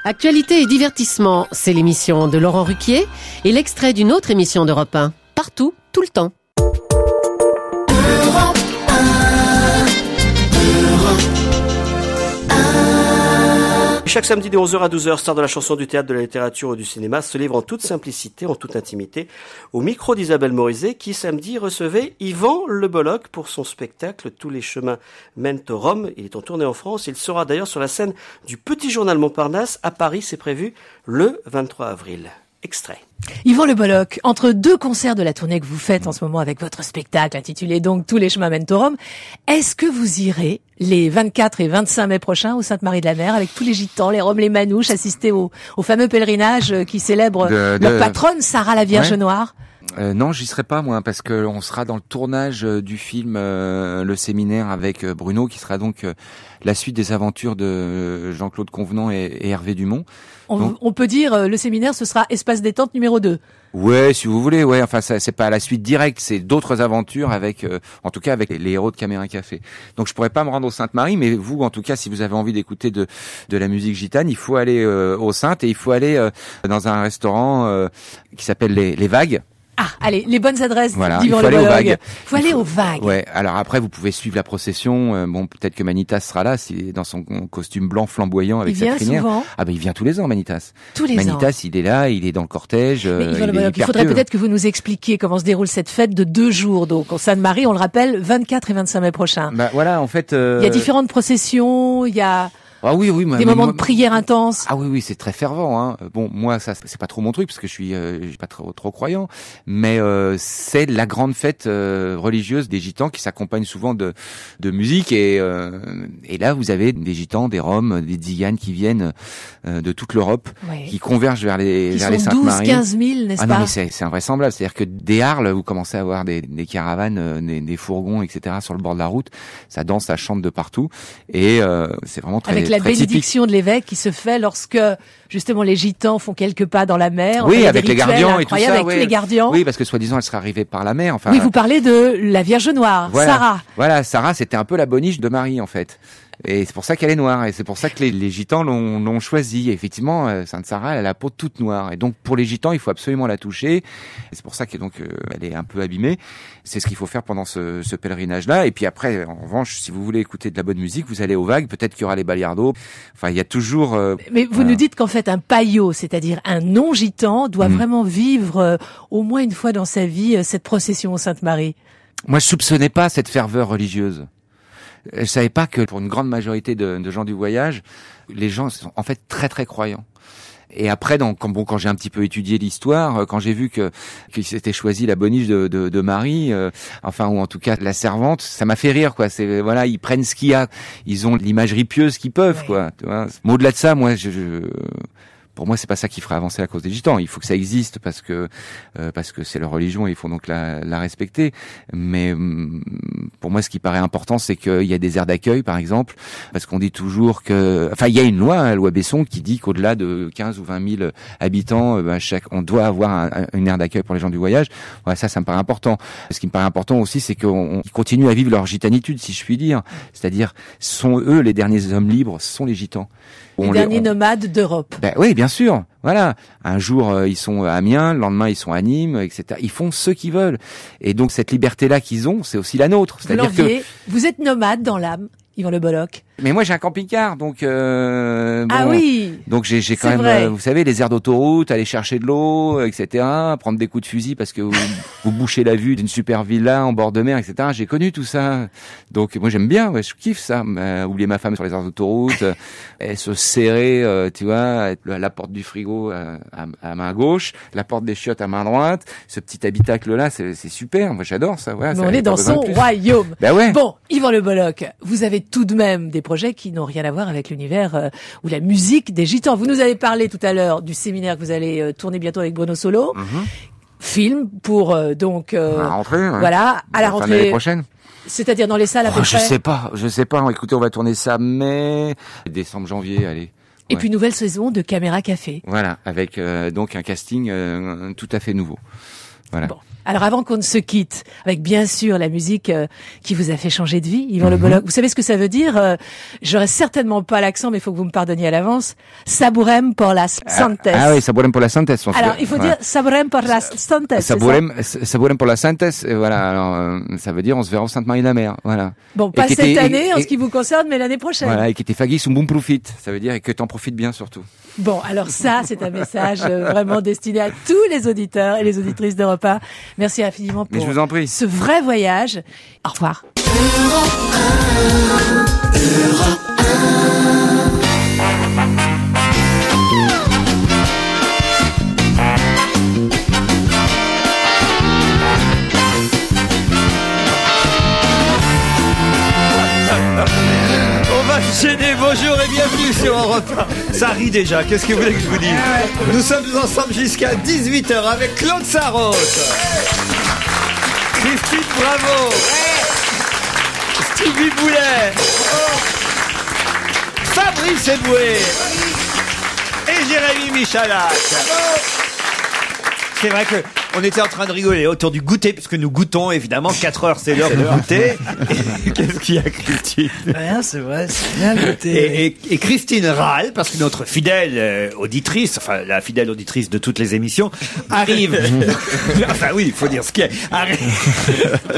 Actualité et divertissement, c'est l'émission de Laurent Ruquier et l'extrait d'une autre émission d'Europe 1. Partout, tout le temps. Chaque samedi de 11h à 12h, star de la chanson, du théâtre, de la littérature ou du cinéma se livre en toute simplicité, en toute intimité, au micro d'Isabelle Morizet, qui samedi recevait Yvan Le Bolloc pour son spectacle Tous les chemins mènent au Rhum. Il est en tournée en France. Il sera d'ailleurs sur la scène du Petit Journal Montparnasse à Paris. C'est prévu le 23 avril. Extrait. Yvan Le Bolloc, entre deux concerts de la tournée que vous faites en ce moment avec votre spectacle intitulé donc Tous les chemins mènent au Rhum, est-ce que vous irez les 24 et 25 mai prochains au Sainte-Marie-de-la-Mer avec tous les gitans, les Roms, les Manouches, assister au fameux pèlerinage qui célèbre leur patronne, Sarah la Vierge Noire? Non, j'y serai pas moi, parce que on sera dans le tournage du film Le Séminaire avec Bruno, qui sera donc la suite des aventures de Jean-Claude Convenant et Hervé Dumont. On peut dire Le Séminaire, ce sera Espace détente numéro 2. Ouais, si vous voulez, ouais. Enfin, c'est pas la suite directe, c'est d'autres aventures avec, en tout cas, avec les héros de Caméra Café. Donc, je pourrais pas me rendre au Sainte-Marie, mais vous, en tout cas, si vous avez envie d'écouter de la musique gitane, il faut aller au Sainte et il faut aller dans un restaurant qui s'appelle les Vagues. Ah, allez, les bonnes adresses. Voilà, il faut aller aux Vagues. Faut aller aux Vagues. Ouais. Alors après, vous pouvez suivre la procession. Bon, peut-être que Manitas sera là, dans son costume blanc flamboyant avec sa crinière. Il vient souvent. Ah ben, il vient tous les ans, Manitas. Tous les ans. Manitas, il est là, il est dans le cortège. Il faudrait peut-être que vous nous expliquiez comment se déroule cette fête de 2 jours. Donc, au Sainte-Marie, on le rappelle, 24 et 25 mai prochain. Bah voilà, en fait. Il y a différentes processions. Il y a. Ah oui, des moments de prière intense. Ah oui, c'est très fervent. Hein. Bon, moi, ça, c'est pas trop mon truc parce que je suis pas trop croyant. Mais c'est la grande fête religieuse des gitans qui s'accompagne souvent de musique et là, vous avez des gitans, des Roms, des Tziganes qui viennent de toute l'Europe, qui convergent vers les Sainte-Marie. 12-15 000, n'est-ce pas? Ah non, mais c'est invraisemblable. C'est-à-dire que des Arles, vous commencez à avoir des caravanes, des fourgons, etc. sur le bord de la route. Ça danse, ça chante de partout et c'est vraiment très. Avec la bénédiction de l'évêque qui se fait lorsque justement les gitans font quelques pas dans la mer. Oui, avec les gardiens et tout ça. Avec tous les gardiens. Oui, parce que soi-disant elle serait arrivée par la mer. Enfin. Oui, vous parlez de la Vierge Noire, voilà, Sarah. Voilà, Sarah, c'était un peu la boniche de Marie en fait. Et c'est pour ça qu'elle est noire, et c'est pour ça que les gitans l'ont choisie. Et effectivement, Sainte Sarah, elle a la peau toute noire. Et donc, pour les gitans, il faut absolument la toucher. Et c'est pour ça qu'elle elle est un peu abîmée. C'est ce qu'il faut faire pendant ce pèlerinage-là. Et puis après, en revanche, si vous voulez écouter de la bonne musique, vous allez aux Vagues. Peut-être qu'il y aura les Baliardos. Enfin, il y a toujours... Mais vous nous dites qu'en fait, un paillot, c'est-à-dire un non-gitan, doit vraiment vivre au moins une fois dans sa vie cette procession au Sainte-Marie. Moi, je soupçonnais pas cette ferveur religieuse. Je savais pas que pour une grande majorité de gens du voyage, les gens sont en fait très très croyants. Et après, quand j'ai un petit peu étudié l'histoire, quand j'ai vu qu'il s'était choisi la boniche de Marie, enfin ou en tout cas la servante, ça m'a fait rire quoi. C'est voilà, ils prennent ce qu'il y a, ils ont l'imagerie pieuse qu'ils peuvent quoi. Tu vois. Mais au-delà de ça, moi pour moi, c'est pas ça qui fera avancer la cause des gitans. Il faut que ça existe parce que c'est leur religion et il faut donc la respecter. Mais pour moi, ce qui paraît important, c'est qu'il y a des aires d'accueil, par exemple, parce qu'on dit toujours enfin, il y a une loi, la loi Besson, qui dit qu'au-delà de 15 ou 20 000 habitants, on doit avoir une aire d'accueil pour les gens du voyage. Voilà, ça me paraît important. Ce qui me paraît important aussi, c'est qu'ils continuent à vivre leur gitanitude, si je puis dire. C'est-à-dire, sont eux les derniers hommes libres, ce sont les gitans. Les derniers nomades d'Europe. Ben oui, bien sûr. Voilà. Un jour, ils sont à Amiens, le lendemain, ils sont à Nîmes, etc. Ils font ce qu'ils veulent. Et donc, cette liberté-là qu'ils ont, c'est aussi la nôtre. C'est-à-dire que vous êtes nomade dans l'âme, Yvan Le Bolloc. Mais moi j'ai un camping-car, donc ah oui. Donc j'ai quand même, vous savez, les aires d'autoroute, aller chercher de l'eau, etc. Prendre des coups de fusil parce que vous bouchez la vue d'une super villa en bord de mer, etc. J'ai connu tout ça, donc moi j'aime bien, je kiffe ça. Oublier ma femme sur les aires d'autoroute, et se serrer, tu vois, la porte du frigo à main gauche, la porte des chiottes à main droite, ce petit habitacle là, c'est super. Moi j'adore ça. Voilà, mais on est dans son royaume. Ben ouais. Bon, Yvan Le Bolloc, vous avez tout de même des projets qui n'ont rien à voir avec l'univers ou la musique des gitans. Vous nous avez parlé tout à l'heure du séminaire que vous allez tourner bientôt avec Bruno Solo. Film pour à la rentrée. Voilà, à la rentrée l'année prochaine. C'est-à-dire dans les salles à peu près. Je sais pas. Écoutez, on va tourner ça mai, décembre, janvier, allez. Et puis nouvelle saison de Caméra Café. Voilà, avec donc un casting tout à fait nouveau. Voilà. Bon. Alors avant qu'on ne se quitte, avec bien sûr la musique qui vous a fait changer de vie, Yvan Le Bolloc. Vous savez ce que ça veut dire? J'aurais certainement pas l'accent, mais il faut que vous me pardonniez à l'avance. Saburem por las santes. Ah oui, saburem por las santes. Alors il faut dire saburem por las santes. Saburem por las santes. Voilà. Alors ça veut dire on se verra au Sainte-Marie-de-la-Mer. Voilà. Bon, pas cette année en ce qui vous concerne, mais l'année prochaine. Voilà, et qui te fagis un bon profit. Ça veut dire que t'en profites bien surtout. Bon, alors ça, c'est un message vraiment destiné à tous les auditeurs et les auditrices d'Europe 1. Merci infiniment pour Mais je vous en prie. ce vrai voyage. Au revoir. Enchaînez, bonjour et bienvenue sur Europe 1. Ça rit déjà, qu'est-ce que vous voulez que je vous dise? Nous sommes ensemble jusqu'à 18h avec Claude Sarraute, Christine Bravo, Stevie Boulet, Fabrice Eboué et Jérémy Michalak. C'est vrai que on était en train de rigoler autour du goûter, puisque nous goûtons évidemment, 4 heures c'est l'heure du goûter. Qu'est-ce qu'il y a, Christine? Rien, c'est vrai, c'est bien goûté. Et Christine râle, parce que notre fidèle auditrice, enfin la fidèle auditrice de toutes les émissions, arrive... enfin oui, il faut dire ce qu'il y a.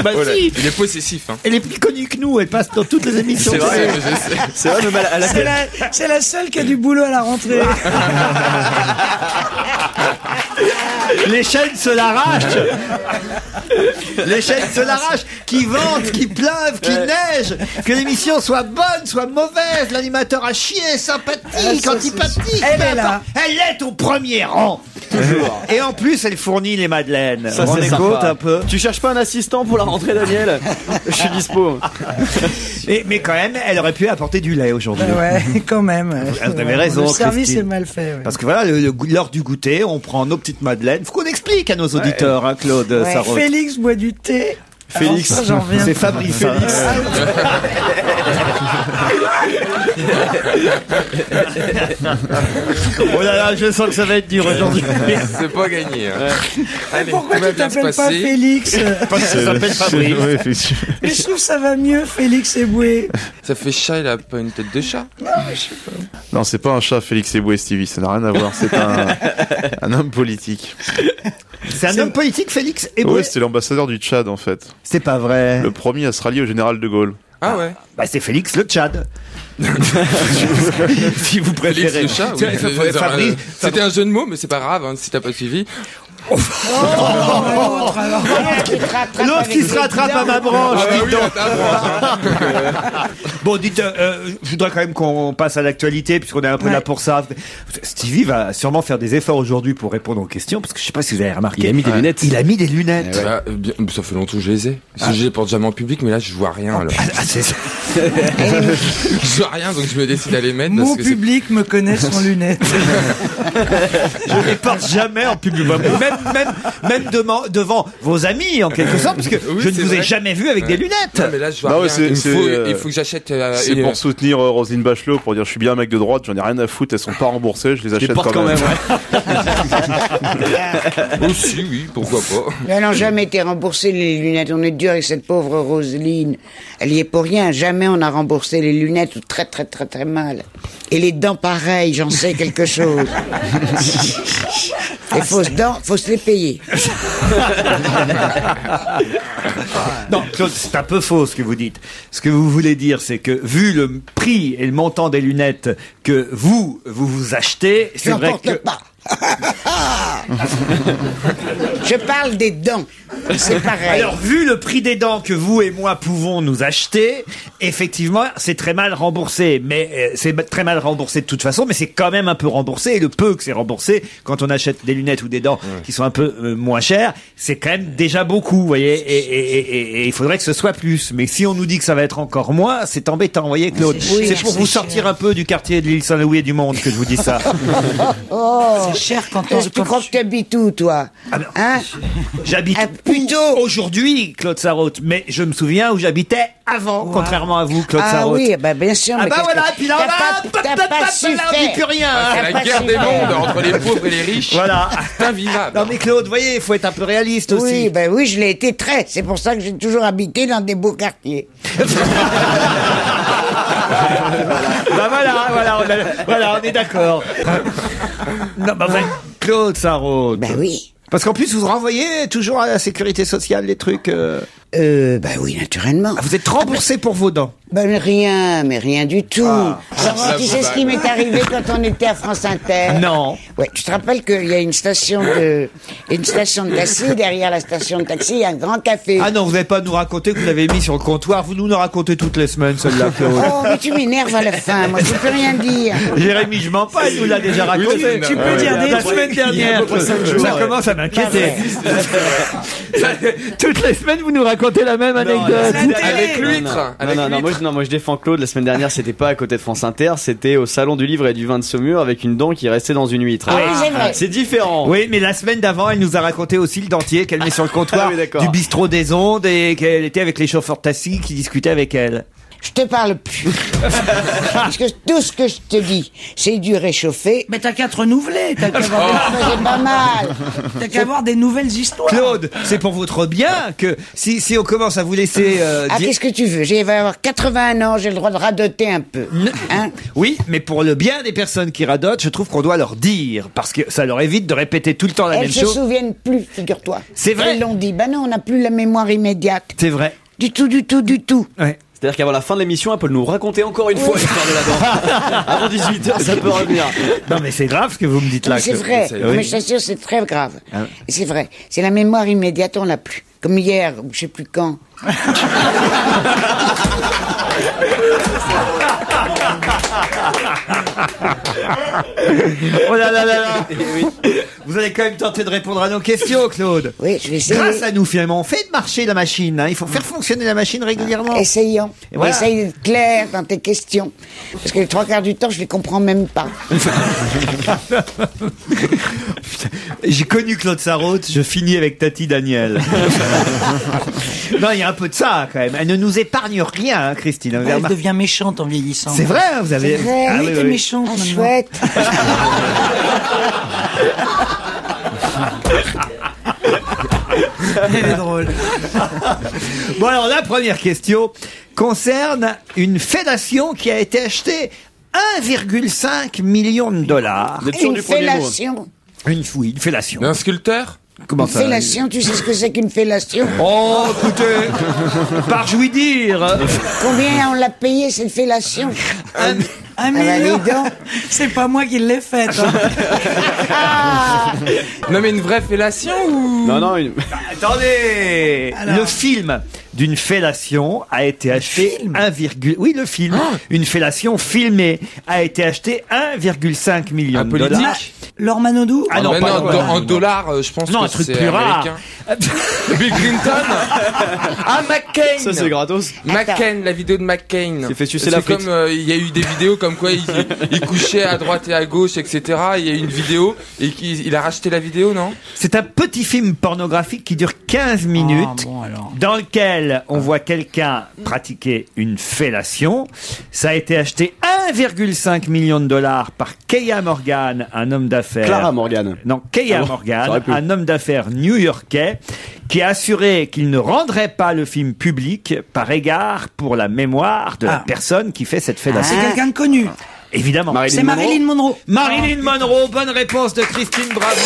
Bah voilà, si. il est possessif. Hein. Elle est plus connue que nous, elle passe dans toutes les émissions. C'est vrai, je sais. C'est vrai, même à la... C'est la seule qui a du boulot à la rentrée. Les chaînes se l'arrachent. Les chaînes se l'arrachent. Qui vente, qui pleuve, qui neige. Que l'émission soit bonne, soit mauvaise. L'animateur a chié, sympathique, antipathique. Elle est là. Elle est au premier rang. Toujours. Et en plus, elle fournit les madeleines. Ça, on c'est écoute sympa. un peu. Tu cherches pas un assistant pour la rentrée, Daniel? Je suis dispo. Mais quand même, elle aurait pu apporter du lait aujourd'hui. Ouais, quand même. Vous avez raison, Le service Christine. est mal fait. Ouais. Parce que voilà, l'heure du goûter, on prend nos petites madeleines. Faut qu'on explique à nos auditeurs, hein, Claude Sarraute. Félix boit du thé. Félix. Alors ça, j'en reviens. C'est Fabrice. Félix. Oh là là, je sens que ça va être dur aujourd'hui. C'est pas gagné. Hein. Allez, Pourquoi tout va tu bien se t'appelles pas passer. Félix? Parce que ça s'appelle Fabrice. Mais je trouve que ça va mieux, Félix Eboué. Ça fait chat, il a pas une tête de chat. Non, c'est pas un chat, Félix Eboué, Stevie, ça n'a rien à voir. C'est un homme politique. C'est un homme politique, Félix Eboué. Ouais, c'était l'ambassadeur du Tchad, en fait. C'est pas vrai. Le premier à se rallier au général de Gaulle. Ah ouais. Bah, c'est Félix le Tchad. Si vous préférez. Félix le chat. Oui, Fabrice. C'était un jeu de mots, mais c'est pas grave hein, si t'as pas suivi. L'autre qui se rattrape à ma branche. Ah bah dites oui, donc. à ta branche. Bon, dites, je voudrais quand même qu'on passe à l'actualité, puisqu'on est un peu là pour ça. Stevie va sûrement faire des efforts aujourd'hui pour répondre aux questions, parce que je sais pas si vous avez remarqué. Il a mis des lunettes. Il a mis des lunettes. Bah, ça fait longtemps que je les ai. Je les porte jamais en public, mais là je vois rien. Alors. C'est ça. Je vois rien, donc je me décide à les mettre. Mon parce que public me connaît sans lunettes. Je ne les porte jamais en public. Même devant vos amis, en quelque sorte, parce que Oui, je ne c'est vous ai vrai. jamais vu avec des lunettes. Non, mais là je vois Bah ouais, rien. Il c'est, faut que j'achète. C'est pour soutenir Roselyne Bachelot, pour dire je suis bien un mec de droite, j'en ai rien à foutre, elles sont pas remboursées, je les Je achète les porte quand même, ouais. Aussi, oui, pourquoi pas. Mais elles n'ont jamais été remboursées, les lunettes. On est dur avec cette pauvre Roselyne. Elle y est pour rien. Jamais on a remboursé les lunettes, ou très très très très mal. Et les dents pareilles, j'en sais quelque chose. Les fausses dents, faut se les payer. Non, Claude, c'est un peu faux ce que vous dites. Ce que vous voulez dire, c'est que vu le prix et le montant des lunettes que vous achetez, c'est J'en vrai porte que... pas. Je parle des dents. C'est pareil. Alors, vu le prix des dents que vous et moi pouvons nous acheter, effectivement, c'est très mal remboursé. Mais c'est très mal remboursé de toute façon, mais c'est quand même un peu remboursé. Et le peu que c'est remboursé, quand on achète des lunettes ou des dents qui sont un peu moins chères, c'est quand même déjà beaucoup, vous voyez. Et il faudrait que ce soit plus. Mais si on nous dit que ça va être encore moins, c'est embêtant, vous voyez, Claude. Oui, c'est pour c'est vous cher. sortir un peu du quartier de l'île Saint-Louis et du monde que je vous dis ça. Oh, C'est cher quand on se Tu crois que tu habites où, toi? Hein? J'habite plutôt aujourd'hui, Claude Sarraute, mais je me souviens où j'habitais avant, contrairement à vous, Claude Sarraute. Oui, bah bien sûr. Ah mais bah qu'est-ce voilà, que- et puis là, t'as pas su on dit faire. plus rien. T'as C'est pas la guerre su des faire. mondes entre les pauvres et les riches. Voilà. C'est invivable. Non mais Claude, voyez, il faut être un peu réaliste aussi. Oui, ben oui, je l'ai été très. C'est pour ça que j'ai toujours habité dans des beaux quartiers. Bah voilà, on est d'accord. Non, bah Claude Sarraute. Ben oui. Parce qu'en plus, vous renvoyez toujours à la sécurité sociale les trucs. Ben oui, naturellement. Ah, vous êtes remboursé pour vos dents. Ben rien, mais rien du tout. Ah. Alors, tu sais ce qui m'est arrivé quand on était à France Inter? Non. Ouais, tu te rappelles qu'il y a une station de taxi, derrière la station de taxi, il y a un grand café. Ah non, vous n'allez pas nous raconter que vous l'avez mis sur le comptoir. Vous nous racontez toutes les semaines, celle-là, Claude. Oh, mais tu m'énerves à la fin, moi je peux rien dire. Jérémy, je mens pas, il nous l'a déjà raconté. Tu peux dire des La trucs. semaine dernière, ça commence à m'inquiéter. Toutes les semaines, vous nous racontez la même anecdote. Avec l'huître. Non, moi je défends Claude. La semaine dernière, c'était pas à côté de France Inter, c'était au salon du livre et du vin de Saumur avec une dent qui restait dans une huître. Ah, c'est vrai. C'est différent. Oui, mais la semaine d'avant, elle nous a raconté aussi le dentier qu'elle met sur le comptoir Ah oui, d'accord. du bistrot des ondes et qu'elle était avec les chauffeurs de taxi qui discutaient avec elle. Je te parle plus. Parce que tout ce que je te dis, c'est du réchauffé. Mais t'as qu'à te renouveler, t'as qu'à avoir, C'est pas mal. t'as qu'à avoir des nouvelles histoires. Claude, c'est pour votre bien que si on commence à vous laisser Ah, qu'est-ce que tu veux? J'ai vais avoir 81 ans, j'ai le droit de radoter un peu. Hein? Oui, mais pour le bien des personnes qui radotent, je trouve qu'on doit leur dire, parce que ça leur évite de répéter tout le temps la Elles même se chose. souviennent plus, figure-toi. C'est vrai. Elles l'ont dit. Ben non, on n'a plus la mémoire immédiate. C'est vrai. Du tout. Ouais. C'est-à-dire qu'avant la fin de l'émission, elle peut nous raconter encore une fois l'histoire de la dent. Avant 18h, ça peut revenir. Non, mais c'est grave ce que vous me dites là. Mais c'est Claude. vrai. Oui. Non, mais je t'assure, c'est très grave. Ah. Et c'est vrai. C'est la mémoire immédiate, on l'a plus. Comme hier, ou je sais plus quand. Oh là là là là. Vous allez quand même tenter de répondre à nos questions, Claude. Oui, je vais essayer. Grâce à nous, finalement, on fait marcher la machine. Hein. Il faut faire fonctionner la machine régulièrement. Essayons. Et voilà. Essaye d'être clair dans tes questions. Parce que les 3/4 du temps, je les comprends même pas. J'ai connu Claude Sarraute, je finis avec Tati Daniel. Non, il y a un peu de ça quand même. Elle ne nous épargne rien, hein, Christine. Vous avez Elle remarqué. devient méchante en vieillissant. C'est vrai, hein, vous avez. C'est vrai. Ah, Oui, oui, t'es oui. méchante Ah, maintenant. chouette. Elle est drôle. Bon, alors la première question concerne une fellation qui a été achetée 1,5 million de dollars. Vous êtes sûr Une du premier mot? fellation. Une fellation. Un sculpteur? Comment Une ça fellation, tu sais ce que c'est qu'une fellation? Oh, écoutez, par jouy dire. Combien on l'a payé cette fellation? Un bah, million. dis donc. C'est pas moi qui l'ai faite. Hein. Non mais une vraie fellation ou... Non, Attendez, Alors. le film d'une fellation a été acheté Oui, le film. Une fellation filmée a été acheté 1,5 million Un de dollars. politique? Laure Manodou. Ah non, Mais pas non, loin. en dollars, je pense Non, que un truc c'est plus rare. américain. Bill Clinton. Ah, McCain. ça c'est gratos. McCain, la vidéo de McCain. Il s'est fait sucer C'est la frite. comme il y a eu des vidéos comme quoi il couchait à droite et à gauche, etc. Il y a eu une vidéo et il a racheté la vidéo, non? C'est un petit film pornographique qui dure 15 minutes, Ah, bon, alors. dans lequel on voit quelqu'un pratiquer une fellation. Ça a été acheté 1,5 million de dollars par Keya Morgan, un homme d'affaires. Clara Morgan. Non, Keya Ah bon, ça Morgan, aurait pu. un homme d'affaires new-yorkais, qui a assuré qu'il ne rendrait pas le film public par égard pour la mémoire de la Ah. personne qui fait cette fellation. C'est quelqu'un de connu. Évidemment. C'est Marilyn Monroe. Marilyn Monroe, bonne réponse de Christine Bravo.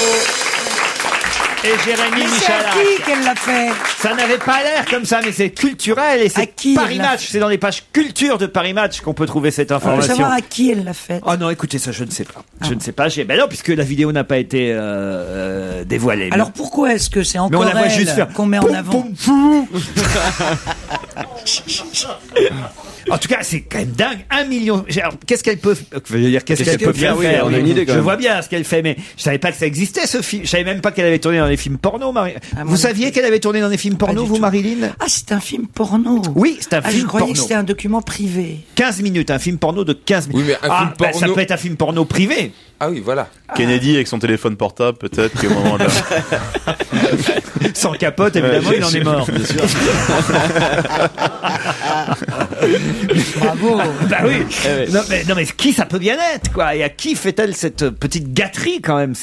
Et Jérémy Mais c'est Michalak. à qui qu'elle l'a fait? Ça n'avait pas l'air comme ça, mais c'est culturel et À c'est qui Paris elle l'a Match. C'est dans les pages culture de Paris Match qu'on peut trouver cette Je veux information. savoir à qui elle l'a fait. Oh non, écoutez, ça je ne sais pas. Je ne sais pas. Ben non, puisque la vidéo n'a pas été dévoilée. Alors pourquoi est-ce que c'est mais on encore la voit elle juste faire qu'on met en poum, avant? poum, poum. En tout cas, c'est quand même dingue. 1 million. Alors, qu'est-ce qu'elle peut, je veux dire, qu'est-ce qu'elle peut bien oui, faire? on a une idée, quand Je même. vois bien ce qu'elle fait, mais je savais pas que ça existait, ce film. Je savais même pas qu'elle avait tourné dans des films porno, Vous saviez qu'elle avait tourné dans des films porno, du vous, tout. Marilyn? Ah, c'est un film porno. Oui, c'est un Ah, film je croyais porno. que c'était un document privé. 15 minutes, un film porno de 15 minutes. Oui, mais un film ça porno- peut être un film porno privé. Ah oui, voilà. Kennedy avec son téléphone portable, peut-être qu'au moment de la... Sans capote, évidemment, il en est mort. Bien sûr. Bravo. Bah oui. Non mais qui ça peut bien être, quoi? Et à qui fait-elle cette petite gâterie, quand même?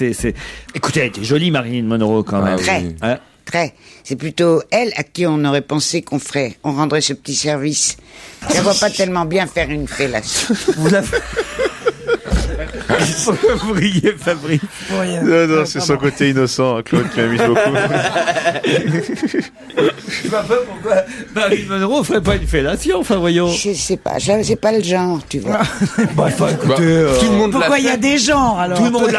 Écoutez, elle était jolie, Marilyn Monroe, quand même. Très. Hein? Très. C'est plutôt elle à qui on aurait pensé on rendrait ce petit service. Je ne vois pas tellement bien faire une fellation. Vous l'avez... Vous riez, Fabrice. Non, c'est son côté innocent, Claude, qui m'amuse beaucoup. Je vois pas pourquoi Marilyn Monroe ferait pas une fellation, enfin voyons. Je sais pas, c'est pas le genre, tu vois. Bah, écoutez, tout le monde l'a Pourquoi il y a fait. des genres, alors? Tout le monde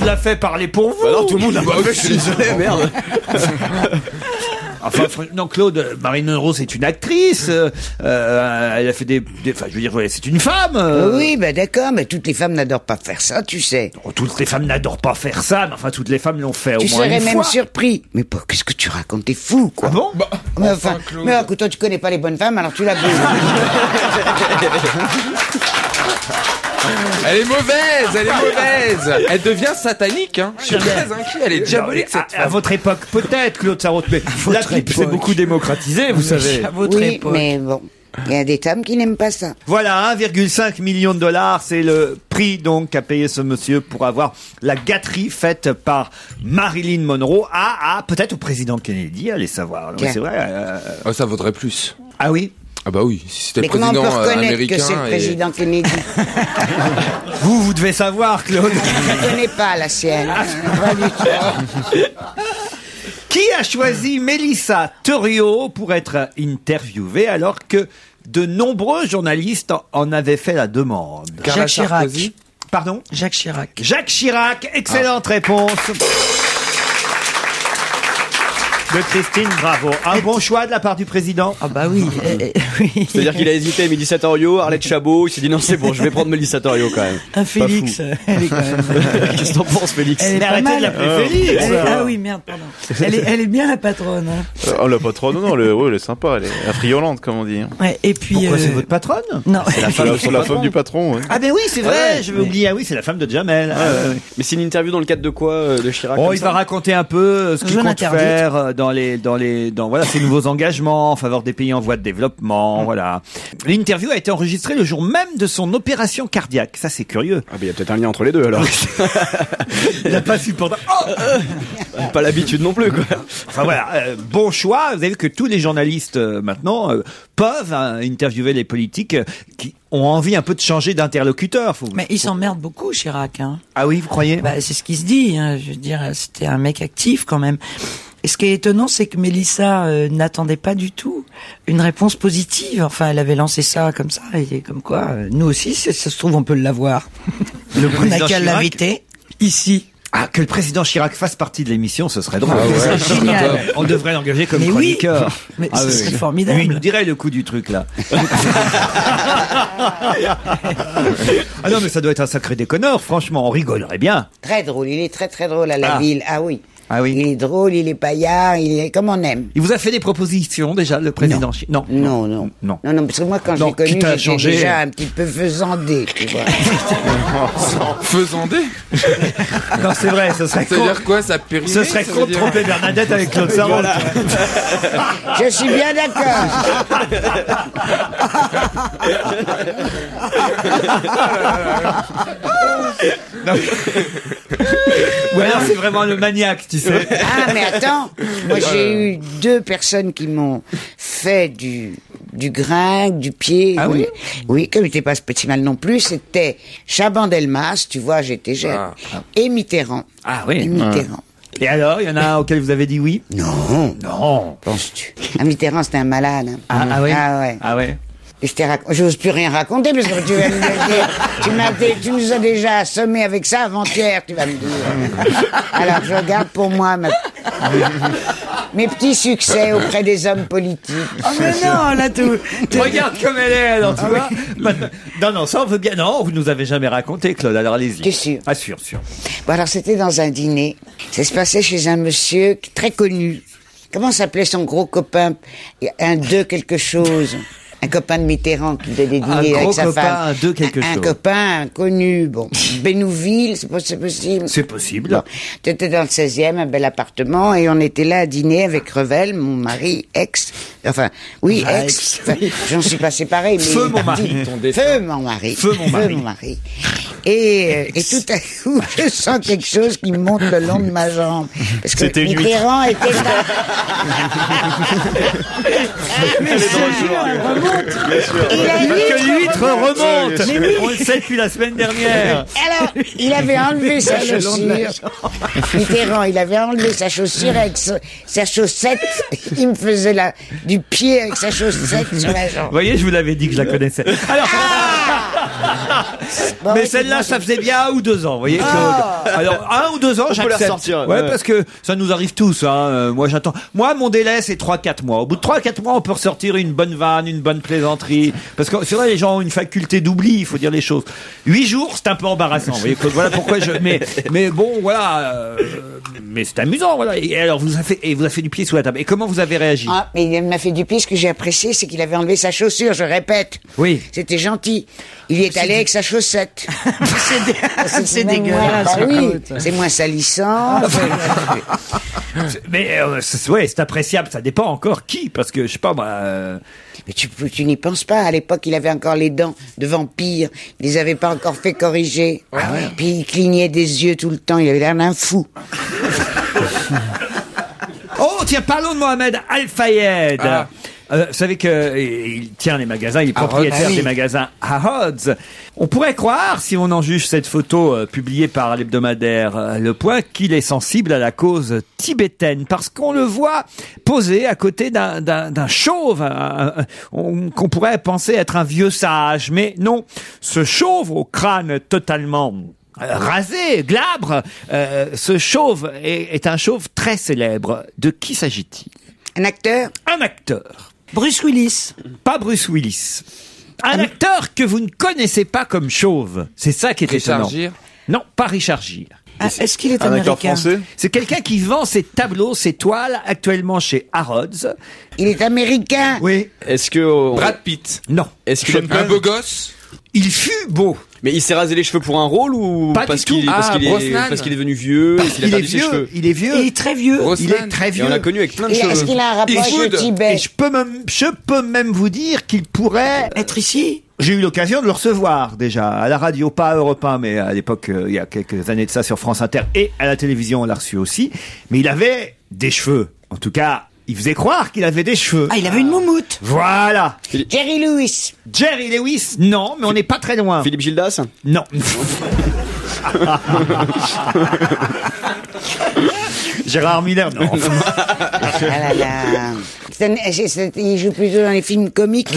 l'a fait, parlez pour vous. Alors tout le monde l'a pas fait, je suis désolé, merde. Enfin, non, Claude, Marilyn Monroe, c'est une actrice. Elle a fait enfin, je veux dire, c'est une femme. Oui, ben d'accord, mais toutes les femmes n'adorent pas faire ça, tu sais. Toutes les femmes n'adorent pas faire ça, mais enfin, toutes les femmes l'ont fait au Tu moins serais une même fois. surpris. Mais qu'est-ce que tu racontes? T'es fou, quoi. Ah bon? Mais enfin, Claude. mais écoute, toi, tu connais pas les bonnes femmes, alors tu la bouges. Elle est mauvaise. Elle devient satanique, hein. Je suis très inquiet. Elle est diabolique, cette À femme. votre époque, peut-être, Claude Sarraute, mais la tripe s'est beaucoup démocratisée, vous savez. À votre Oui, époque. mais bon, il y a des femmes qui n'aiment pas ça. Voilà, 1,5 million de dollars, c'est le prix donc qu'a payé ce monsieur pour avoir la gâterie faite par Marilyn Monroe à peut-être au président Kennedy, allez savoir. Mais Tiens. c'est vrai. Oh, ça vaudrait plus. Ah oui? Ah bah oui, si c'était Mais le comment on peut président reconnaître américain. que c'est le président Kennedy? Vous devez savoir, Claude. Je ne connais pas la sienne. Pas du tout. Qui a choisi Mélissa Theriot pour être interviewée alors que de nombreux journalistes en avaient fait la demande? Carla Jacques Chirac. Sarkozy. Pardon? Jacques Chirac. Jacques Chirac, excellente réponse de Christine Bravo. Un bon choix de la part du président? Ah bah oui. Oui. C'est-à-dire qu'il a hésité, Mélissa Theriot, Arlette Chabot, il s'est dit non c'est bon, je vais prendre Mélissa Theriot quand même. Un Félix, elle est quand même... Qu'est-ce que t'en penses, Félix? Elle est Mais pas arrêtez de mal. l'appeler Félix. Ah oui, merde, pardon. Elle est bien la patronne. Hein. Oh, la patronne, non, elle est sympa, elle est affriolante, comme on dit. Hein. Ouais, et puis... Pourquoi c'est votre patronne? Non. C'est la femme du patron. Ouais. Ah ben oui, c'est vrai, Ouais. je vais oublier. Ah oui, c'est la femme de Jamel. Mais c'est une interview dans le cadre de quoi, de Chirac? Oh, comme il ça va raconter un peu ce qu'il Zone compte interdite. faire dans voilà ses nouveaux engagements en faveur des pays en voie de développement. Voilà. L'interview a été enregistrée le jour même de son opération cardiaque. Ça, c'est curieux. Ah bah il y a peut-être un lien entre les deux alors. Il n'a pas supporté. Oh Pas l'habitude non plus quoi. Enfin voilà, bon choix. Vous avez vu que tous les journalistes maintenant peuvent interviewer les politiques qui ont envie un peu de changer d'interlocuteur. Mais il s'emmerde beaucoup, Chirac. Hein. Ah oui, vous croyez? Bah, c'est ce qui se dit. Hein. Je veux dire, c'était un mec actif quand même. Et ce qui est étonnant, c'est que Mélissa n'attendait pas du tout une réponse positive. Enfin, elle avait lancé ça comme ça, et comme quoi, nous aussi, ça se trouve, on peut l'avoir. Le On n'a président qu'à Chirac. l'inviter ici. Ah, que le président Chirac fasse partie de l'émission, ce serait drôle. Ah ouais, C'est génial. On devrait l'engager comme Mais oui. chroniqueur. Mais Ah ce oui, serait oui. formidable. Lui, il nous dirait le coup du truc, là. Ah non, mais ça doit être un sacré déconneur, franchement, on rigolerait bien. Très drôle, il est très très drôle à la ville. Ah oui. Ah oui. Il est drôle, il est paillard, il est comme on aime. Il vous a fait des propositions, déjà, le président Non. Non. Non. Non, parce que moi, quand je Non, l'ai connu, quitte à j'étais changer. déjà un petit peu faisandé, tu vois. Faisandé. Non, c'est vrai, ce serait C'est-à-dire quoi, ça périmé? Ce serait con de tromper Bernadette avec Claude Sarraute. Je suis bien d'accord. Non. Ou alors c'est vraiment le maniaque, tu sais. Ah, mais attends, moi j'ai eu 2 personnes qui m'ont fait du gringue, du pied. Ah oui? Oui, comme il n'était pas petit mal non plus, c'était Chaban-Delmas, tu vois, j'étais jeune, et Mitterrand. Ah oui. Et Mitterrand. Et alors, il y en a un auquel vous avez dit oui? Non, Non. penses-tu? Ah, Mitterrand, c'était un malade. Hein. Ah oui? Ah ouais. Ah ouais. Et je n'ose plus rien raconter parce que tu vas me dire, tu nous as déjà assommés avec ça avant-hier, tu vas me dire. Alors je garde pour moi mes petits succès auprès des hommes politiques. Oh mais non, là tout. Regarde comme elle est, alors tu vois. Non, ça on veut bien. Non, vous nous avez jamais raconté, Claude, alors allez-y. T'es sûr? Ah, sûr. Bon, alors c'était dans un dîner. Ça se passait chez un monsieur très connu. Comment s'appelait son gros copain? Un de quelque chose. un copain de Mitterrand qui faisait des Un dîners gros avec sa copain femme. de quelque Un chose. copain connu, bon. Bénouville, c'est possible. C'est possible. Bon. T'étais dans le 16e, un bel appartement, et on était là à dîner avec Revel, mon mari, ex. Enfin, oui, ex. Enfin, j'en suis pas séparée, mais. Feu il est mon parti. mari. Ton défunt. Feu mon mari. Feu mon mari. Feu mon mari. Et tout à coup, je sens quelque chose qui monte le long de ma jambe. Parce que C'était une huître. Mitterrand était là. Il a Que l'huître remonte. Mais oui. On le sait depuis la semaine dernière. Alors, il avait enlevé sa chaussure. Mitterrand, il avait enlevé sa chaussure avec sa chaussette. Il me faisait du pied avec sa chaussette sur la Vous jambe. voyez, je vous l'avais dit que je la connaissais. Alors, Bon, mais ouais, celle-là, ça faisait bien 1 ou 2 ans, vous voyez, Claude. Alors, 1 ou 2 ans, On peut la j'accepte. ressortir, Ouais, ouais. parce que ça nous arrive tous, hein. Moi, j'attends. Moi, mon délai, c'est 3-4 mois. Au bout de 3-4 mois, on peut ressortir une bonne vanne, une bonne plaisanterie. Parce que c'est vrai, les gens ont une faculté d'oubli, il faut dire les choses. 8 jours, c'est un peu embarrassant, vous voyez, Claude. Voilà pourquoi mais bon, voilà, mais c'est amusant, voilà. Et alors, vous a fait du pied sous la table. Et comment vous avez réagi? Ah, mais il m'a fait du pied. Ce que j'ai apprécié, c'est qu'il avait enlevé sa chaussure, je répète. Oui. C'était gentil. Il y est allé avec sa chaussette. C'est même dégueulasse. moins- bah oui, écoute. c'est moins salissant. Mais ouais, c'est appréciable. Ça dépend encore qui, parce que je sais pas moi. Mais tu n'y penses pas. À l'époque, il avait encore les dents de vampire. Il les avait pas encore fait corriger. Puis il clignait des yeux tout le temps. Il avait l'air d'un fou. Oh tiens, parlons de Mohamed Al-Fayed. Ah. Vous savez qu'il tient les magasins, il est propriétaire ah oui. des magasins Harrods. On pourrait croire, si on en juge cette photo publiée par l'hebdomadaire Le Point, qu'il est sensible à la cause tibétaine, parce qu'on le voit posé à côté d'un chauve, qu'on pourrait penser être un vieux sage. Mais non, ce chauve au crâne totalement rasé, glabre, ce chauve est un chauve très célèbre. De qui s'agit-il? Un acteur? Un acteur. Bruce Willis. Pas Bruce Willis. Un acteur que vous ne connaissez pas comme chauve. C'est ça qui est Richard étonnant. Gere. Non, pas Richard Gere. Ah, est-ce qu'il est Un acteur américain? français? C'est quelqu'un qui vend ses tableaux, ses toiles actuellement chez Harrods. Il est américain. Oui. Est-ce que Brad Pitt. Non. est-ce que Un beau gosse. Il fut beau. mais il s'est rasé les cheveux pour un rôle ou Pas parce du tout. qu'il Ah, Brosnan. parce qu'il est devenu vieux et qu'il a Il est perdu ses vieux. cheveux. Il est vieux. Il est très vieux. Brosnan. Il est très Et vieux. on l'a connu avec plein de Et est-ce cheveux. qu'il a un rapport avec le Eastwood. Tibet? Et je peux même vous dire qu'il pourrait. Être ici. J'ai eu l'occasion de le recevoir déjà à la radio, pas à Europe 1, mais à l'époque, il y a quelques années de ça, sur France Inter, et à la télévision, on l'a reçu aussi. Mais il avait des cheveux. En tout cas, il faisait croire qu'il avait des cheveux. Ah, il avait une moumoute. Voilà. Jerry Lewis. Jerry Lewis, non, mais on n'est pas très loin. Philippe Gildas. Non. Gérard Miller, non. Ah là là. Il joue plutôt dans les films comiques.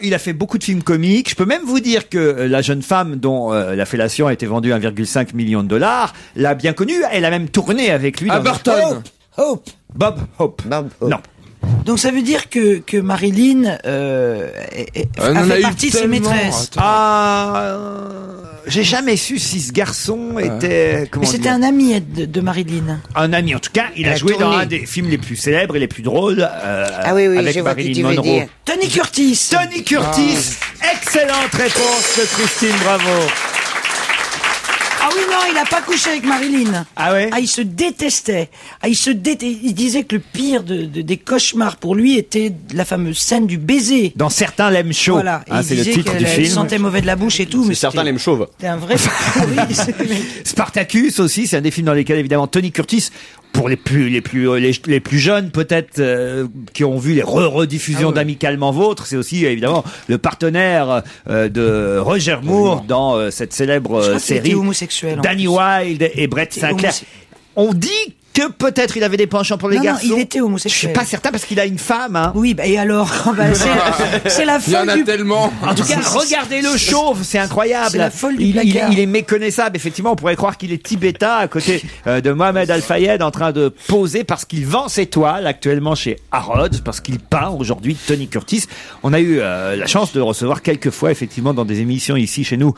Il a fait beaucoup de films comiques. Je peux même vous dire que la jeune femme dont la fellation a été vendue 1,5 million de dollars l'a bien connu. Elle a même tourné avec lui. Ah, dans Burton. Hope. Bob Hope. Bob Hope. Non. Donc ça veut dire que Marilyn a on en a fait eu partie de ses tellement. maîtresses. J'ai jamais su si ce garçon était. Comment Mais c'était dire, un ami de Marilyn. un ami. En tout cas, il Elle a a joué dans tourné. un des films les plus célèbres et les plus drôles. Ah oui, avec je vois qui Marilyn tu veux Monroe. dire. Tony Curtis. Tony Curtis. Excellente réponse de Christine Bravo. Ah oui, non, il a pas couché avec Marilyn. Ah ouais. Ah, il se détestait. Ah, il disait que le pire des cauchemars pour lui était la fameuse scène du baiser. Dans Certains l'aiment chaud. Voilà. Et Hein, il c'est le disait titre du qu'elle film. sentait mauvais de la bouche et tout. Mais Certains l'aiment chauve. c'était un vrai. Oui, Spartacus aussi, c'est un des films dans lesquels évidemment Tony Curtis, pour les plus jeunes peut-être qui ont vu les rediffusions d'Amicalement Vôtre, c'est aussi évidemment le partenaire de Roger Moore dans cette célèbre Je crois qu'il série était homosexuel, en Danny plus. Wilde et Brett Il était Sinclair. On dit que peut-être il avait des penchants pour les Non, garçons. il était Je homosexuel. suis pas certain parce qu'il a une femme. Hein. Oui, bah, et alors c'est la Il y en folle a du. tellement. En tout cas, regardez le chauve, c'est incroyable. C'est la folle du il placard. est méconnaissable, effectivement. On pourrait croire qu'il est tibétain à côté de Mohamed Al-Fayed en train de poser parce qu'il vend ses toiles actuellement chez Harrods, parce qu'il peint aujourd'hui Tony Curtis. On a eu la chance de le recevoir quelques fois, effectivement, dans des émissions ici chez nous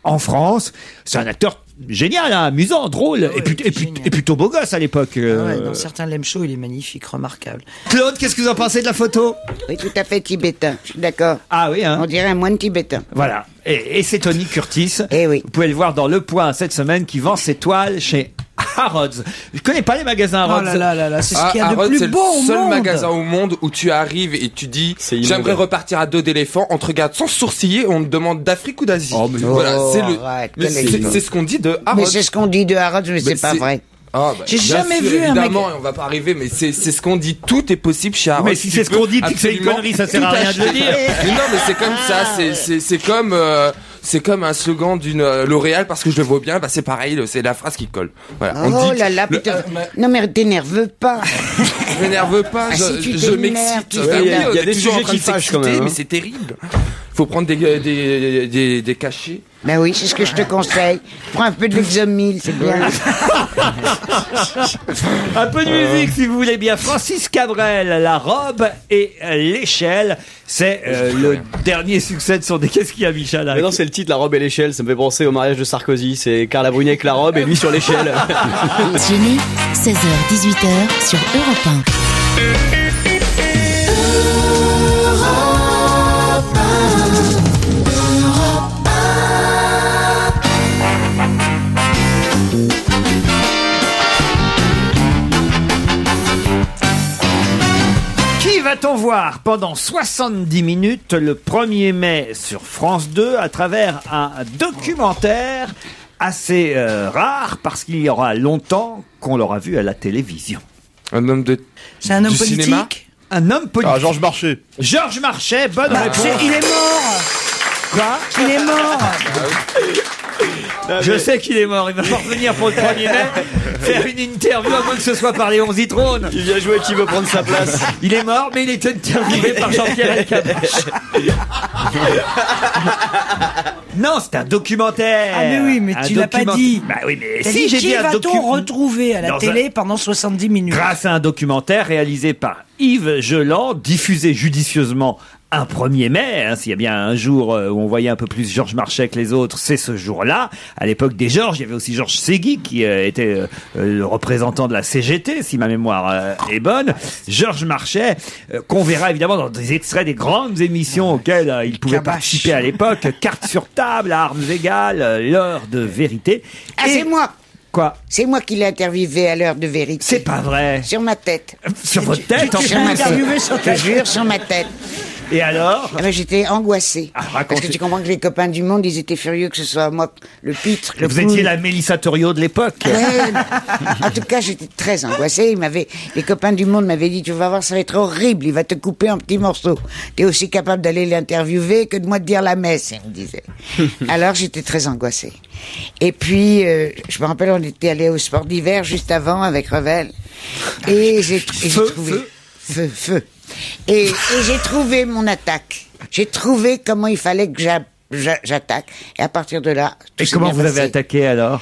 en France. C'est un acteur génial, hein, amusant, drôle, et plutôt beau gosse à l'époque. Ouais, dans certains lame shows, il est magnifique, remarquable. Claude, qu'est-ce que vous en pensez de la photo? Oui, tout à fait tibétain, je suis d'accord. Ah oui, hein. On dirait un moine tibétain. Voilà. Et c'est Tony Curtis. Eh oui. Vous pouvez le voir dans Le Point cette semaine qui vend ses toiles chez Harrods. Je connais pas les magasins Harrods. Oh là, c'est ce qu'il y a de Harrods, plus beau au c'est le seul monde. magasin au monde où tu arrives et tu dis j'aimerais repartir à dos d'éléphant. On te regarde sans sourciller, on te demande d'Afrique ou d'Asie. Voilà, c'est ce qu'on dit de Harrods. Mais c'est ce qu'on dit de Harrods, mais c'est pas vrai. Ah bah, J'ai bien jamais sûr, vu un mec. évidemment, et on va pas arriver, mais c'est ce qu'on dit. Tout est possible chez Harrods. Mais si c'est ce qu'on dit, puis que c'est une absolument connerie, ça sert à tout rien de le acheter. dire. Mais non, mais c'est comme ça. C'est comme un slogan d'une L'Oréal parce que je le vois bien. Bah c'est pareil, c'est la phrase qui colle. Voilà. On Oh dit là là, putain. Non mais t'énerve pas. je m'énerve pas, Ah, si tu je t'énerves, m'excite. tu Bah oui, t'énerves. Il y a on est des toujours sujets en train qui de fâchent quand s'exciter, même, hein. mais c'est terrible. Faut prendre des cachets. Ben oui, c'est ce que je te conseille. Prends un peu de Lexomil, c'est bien. Un peu de musique, si vous voulez bien. Francis Cabrel, La robe et l'échelle. C'est le dernier succès de son... Qu'est-ce qu'il y a, Michel? Mais non, c'est le titre, La robe et l'échelle. Ça me fait penser au mariage de Sarkozy. C'est Carla Bruni avec la robe et lui sur l'échelle. Génie, 16h-18h sur Europe 1. Qui va-t-on voir pendant 70 minutes le 1er mai sur France 2 à travers un documentaire assez rare parce qu'il y aura longtemps qu'on l'aura vu à la télévision. Un homme de. C'est un homme du politique. cinéma Un homme politique. Ah, Georges Marchais. Georges Marchais, bonne réponse. Il est mort. Quoi? Il est mort. Je sais qu'il est mort, il va pas revenir pour le 1er mai faire une interview à moins que ce soit par Léon Zitrone. Il vient jouer qui veut prendre sa place. Il est mort, mais il est interviewé par Jean-Pierre Elkabbach. Non, c'est un documentaire. Ah mais oui, mais tu l'as pas dit. Bah oui, mais T'as si dit j'ai qui dit un va-t-on documentaire. retrouver à la télé pendant 70 minutes? Grâce à un documentaire réalisé par Yves Geland, diffusé judicieusement un 1er mai, hein, s'il y a bien un jour où on voyait un peu plus Georges Marchais que les autres, c'est ce jour-là. À l'époque des Georges, il y avait aussi Georges Ségui qui était le représentant de la CGT, si ma mémoire est bonne. Georges Marchais, qu'on verra évidemment dans des extraits des grandes émissions auxquelles il pouvait participer à l'époque. Cartes sur table, à armes égales, l'heure de vérité. Ah, c'est moi. Quoi? C'est moi qui l'ai interviewé à l'heure de vérité. C'est pas vrai. Sur ma tête. Sur votre tête, en Sur ma plus. tête. Je te jure, sur ma tête. Et alors? Ah ben, j'étais angoissée. Parce racontez. que tu comprends que les copains du monde, ils étaient furieux que ce soit moi le pitre, le Vous poule. étiez la Mélissa Torio de l'époque. Ouais. En tout cas, j'étais très angoissée. Les copains du monde m'avaient dit, tu vas voir, ça va être horrible, il va te couper en petits morceaux. T'es aussi capable d'aller l'interviewer que de moi de dire la messe, ils me disaient. Alors, j'étais très angoissée. Et puis, je me rappelle, on était allé au sport d'hiver juste avant avec Revel. Et j'ai trouvé... Feu. Et j'ai trouvé mon attaque. J'ai trouvé comment il fallait que j'attaque. Et à partir de là... Et comment vous avez attaqué alors?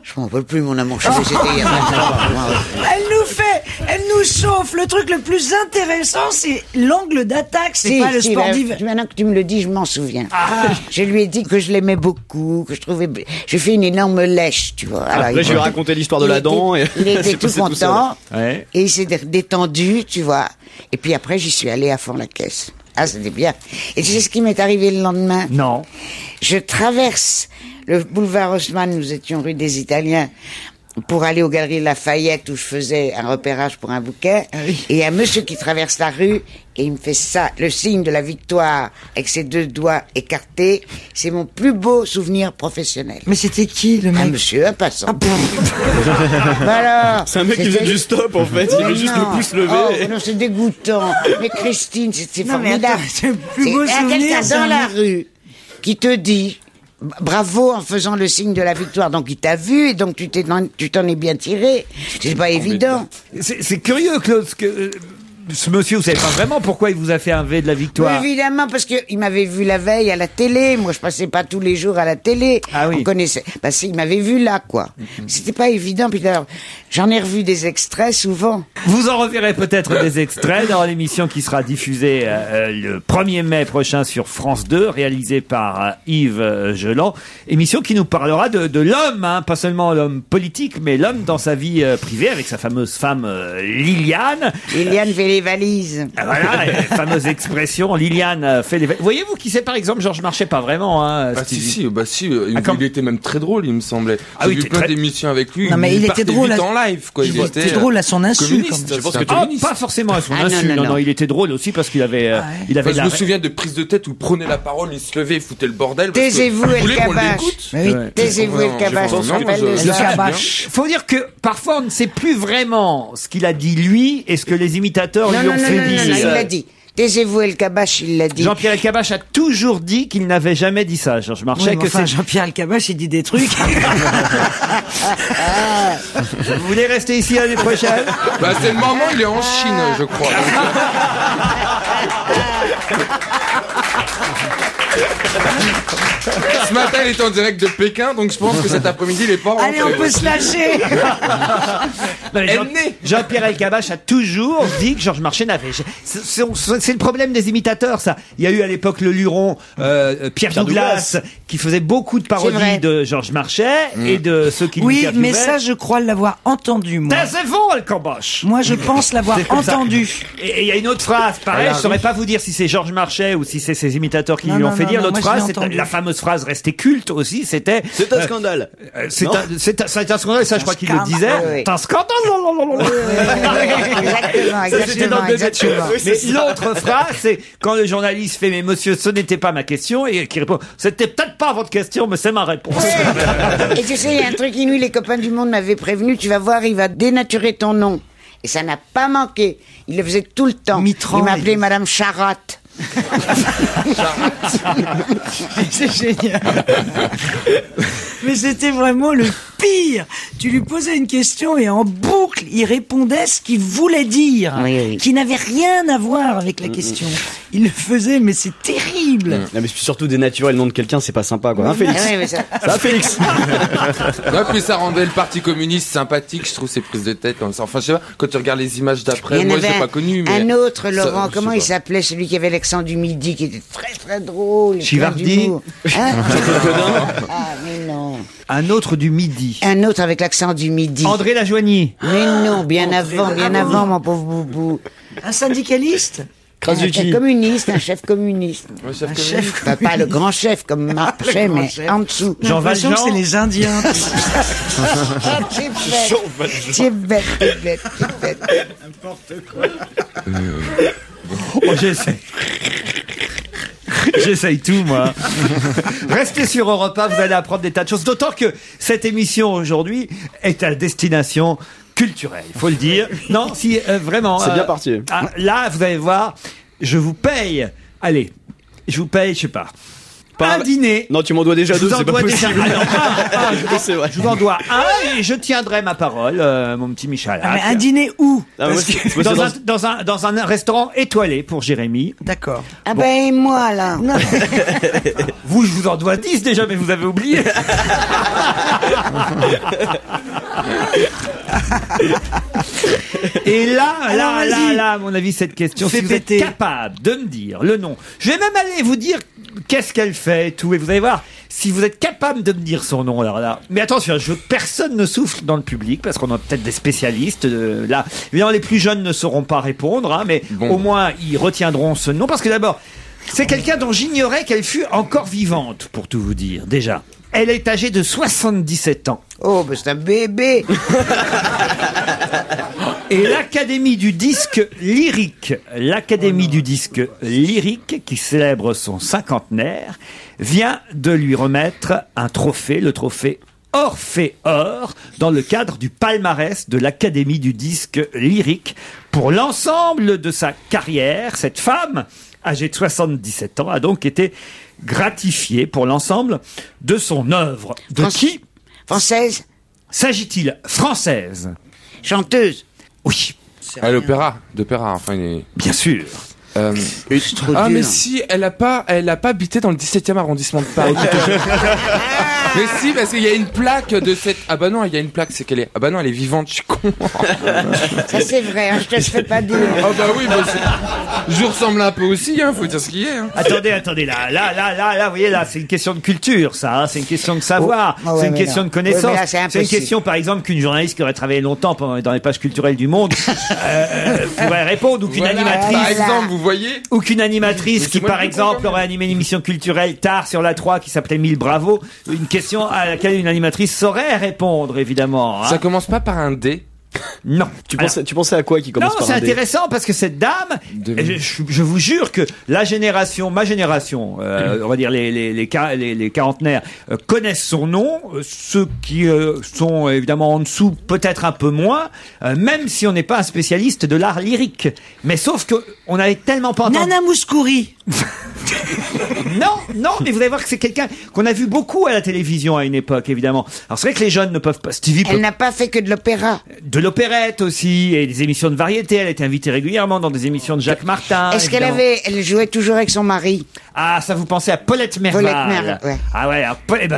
Je m'en rappelle plus, mon amour. Je c'était il y a 20 ans. Elle nous chauffe. Le truc le plus intéressant, c'est l'angle d'attaque. C'est pas le sport d'hiver. Maintenant que tu me le dis, je m'en souviens. Je lui ai dit que je l'aimais beaucoup, que je trouvais... J'ai fait une énorme lèche, tu vois. Alors, Après, je lui ai raconté l'histoire de la dent. Il était tout content. Ouais. Et il s'est détendu, tu vois. Et puis après, j'y suis allé à fond la caisse. Ah, c'était bien. Et tu sais ce qui m'est arrivé le lendemain? Non. Je traverse le boulevard Haussmann, nous étions rue des Italiens, pour aller aux Galeries Lafayette où je faisais un repérage pour un bouquin. Et il y a un monsieur qui traverse la rue et il me fait ça, le signe de la victoire avec ses 2 doigts écartés. C'est mon plus beau souvenir professionnel. Mais c'était qui, le mec? Un monsieur, un passant. Voilà. C'est un mec qui faisait du stop en fait. Il avait juste le pouce levé. Oh, non, c'est dégoûtant. Mais Christine, c'est Non, mais formidable. attends, c'est le plus beau souvenir, quelqu'un c'est dans un la mec- rue qui te dit bravo en faisant le signe de la victoire. Donc il t'a vu et donc tu t'en es bien tiré. C'est pas évident. C'est curieux, Claude, ce que ce monsieur, vous savez pas vraiment pourquoi il vous a fait un V de la victoire. Oui, évidemment, parce qu'il m'avait vu la veille à la télé. Moi, je passais pas tous les jours à la télé. Ah oui. On connaissait. Il m'avait vu là, quoi. C'était pas évident. Puis alors, j'en ai revu des extraits souvent. Vous en reverrez peut-être des extraits dans l'émission qui sera diffusée le 1er mai prochain sur France 2, réalisée par Yves Geland. Émission qui nous parlera de l'homme, hein, pas seulement l'homme politique, mais l'homme dans sa vie privée, avec sa fameuse femme Liliane. Liliane fait les valises. Voilà, fameuse expression, Liliane fait les valises. Voyez-vous qui c'est, par exemple, Georges Marchais? Pas vraiment, hein. Si, il était même très drôle, il me semblait. J'ai vu plein d'émissions avec lui. Non, mais il était drôle en live, quoi. Il était drôle à son insu. Je pense que pas forcément à son insu. Non, il était drôle aussi parce qu'il avait, je me souviens de prises de tête où il prenait la parole, il se levait, il foutait le bordel. Taisez-vous et le cabache. Taisez-vous et le cabache. Le cabache. Faut dire que parfois on ne sait plus vraiment ce qu'il a dit lui et ce que les imitateurs lui ont fait dire. Non, il l'a dit. Taisez-vous El Kabbach, il l'a dit. Jean-Pierre El Kabbach a toujours dit qu'il n'avait jamais dit ça, Georges Marchais. Jean-Pierre El Kabbach, il dit des trucs. Vous voulez rester ici l'année prochaine? C'est le moment, il est en Chine, je crois. Ce matin, il était en direct de Pékin, donc je pense que cet après-midi, il est pas rentré. Allez, on peut se lâcher. Jean-Pierre El Kabbach a toujours dit que Georges Marchais n'avait... C'est le problème des imitateurs, ça. Il y a eu à l'époque le Luron, Pierre Douglas, qui faisait beaucoup de parodies de Georges Marchais et de ceux qui Oui, mais ça, je crois l'avoir entendu, moi. Taisez-vous, El Kabbach. Moi, je pense l'avoir entendu. Et il y a une autre phrase, pareil, je saurais pas vous dire si c'est Georges Marchais ou si c'est ses imitateurs qui lui ont fait dire. L'autre phrase, c'est la fameuse phrase restée culte aussi, c'était... C'est un scandale. C'est un scandale, ça je crois qu'il le disait. C'est un scandale. Exactement. Mais l'autre phrase, c'est quand le journaliste fait « Mais monsieur, ce n'était pas ma question » et qui répond « C'était peut-être pas votre question, mais c'est ma réponse. » Et tu sais, il y a un truc inouï, les copains du monde m'avaient prévenu, tu vas voir, il va dénaturer ton nom. Et ça n'a pas manqué. Il le faisait tout le temps. Il m'appelait Madame Charotte. C'est génial. Mais c'était vraiment le pire. Tu lui posais une question et en boucle, il répondait ce qu'il voulait dire, qui n'avait rien à voir avec la question. Il le faisait, mais c'est terrible. Non, mais surtout dénaturer le nom de quelqu'un, c'est pas sympa, quoi. Hein, Félix? Ça va, Félix? Non, puis ça rendait le Parti communiste sympathique, je trouve, ces prises de tête comme ça. Enfin, je sais pas, quand tu regardes les images d'après, moi, je l'ai pas connu, mais... Un autre, Laurent, comment il s'appelait, celui qui avait l'accent du Midi, qui était très très drôle. Chivardi? Hein? Ah, mais non. Un autre du Midi. Un autre avec l'accent du Midi. André Lajoigny. Mais non, bien avant, mon pauvre boubou. Un syndicaliste? Un communiste, un chef communiste. Un chef pas le grand chef comme Marchais, mais en dessous. Jean Valjean, c'est les Indiens. Tu es bête. N'importe quoi. Oh, j'essaye tout, moi. Restez sur Europe 1, vous allez apprendre des tas de choses. D'autant que cette émission aujourd'hui est à destination culturelle, il faut le dire. Non, si vraiment. C'est bien parti. Là, vous allez voir, je vous paye. Allez, je vous paye, je sais pas. Un dîner. Non, tu m'en dois déjà deux, c'est pas possible. Je vous en dois un et je tiendrai ma parole, mon petit Michel. Mais un dîner où? Dans un restaurant étoilé pour Jérémy. D'accord. Ah ben, et moi, là. Vous, je vous en dois 10 déjà, mais vous avez oublié. Et là, à mon avis, cette question, si vous êtes capable de me dire le nom, je vais même aller vous dire qu'est-ce qu'elle fait, tout, et vous allez voir, si vous êtes capable de me dire son nom, alors là. Mais attention, je veux que personne ne souffle dans le public, parce qu'on a peut-être des spécialistes, là. Évidemment, les plus jeunes ne sauront pas répondre, hein, mais au moins, ils retiendront ce nom, parce que d'abord, c'est quelqu'un dont j'ignorais qu'elle fût encore vivante, pour tout vous dire, déjà. Elle est âgée de 77 ans. Oh, ben c'est un bébé. Et l'Académie du disque lyrique, qui célèbre son cinquantenaire, vient de lui remettre un trophée, le trophée Orphée-Or, dans le cadre du palmarès de l'Académie du disque lyrique. Pour l'ensemble de sa carrière, cette femme, âgée de 77 ans, a donc été gratifiée pour l'ensemble de son œuvre. De qui? Française? S'agit-il française? Chanteuse? Oui. À l'opéra, d'opéra, enfin, il est... Bien sûr. Mais si, elle a pas habité dans le 17e arrondissement de Paris. Mais si, parce qu'il y a une plaque de cette... Ah bah non, il y a une plaque, c'est qu'elle est... Ah bah non, elle est vivante, je suis con. Ça c'est vrai, je te le fais pas dire. Ah bah oui, je ressemble un peu aussi, faut dire ce qu'il y a. Attendez, là, vous voyez, là, c'est une question de culture, ça, c'est une question de savoir, c'est une question de connaissance. C'est une question, par exemple, qu'une journaliste qui aurait travaillé longtemps dans les pages culturelles du Monde pourrait répondre, ou qu'une animatrice... Par exemple, vous voyez. Ou qu'une animatrice qui, par exemple, aurait animé une émission culturelle tard sur la 3 qui s'appelait 1000 Bravo. Une question à laquelle une animatrice saurait répondre, évidemment. Ça commence pas par un D? Non. Tu pensais à quoi qui commence par un D? Non, c'est intéressant parce que cette dame, je vous jure que ma génération, on va dire les quarantenaires, connaissent son nom. Ceux qui sont évidemment en dessous, peut-être un peu moins, même si on n'est pas un spécialiste de l'art lyrique. Mais sauf que on avait tellement pas entendu... Nana Mouskouri. Non, mais vous allez voir que c'est quelqu'un qu'on a vu beaucoup à la télévision à une époque, évidemment. Alors c'est vrai que les jeunes ne peuvent pas... Elle n'a pas fait que de l'opéra. De l'opérette aussi, et des émissions de variété. Elle était invitée régulièrement dans des émissions de Jacques Martin. Est-ce elle jouait toujours avec son mari? Ah, ça vous pensez à Paulette Merval. Ouais. Ah ouais,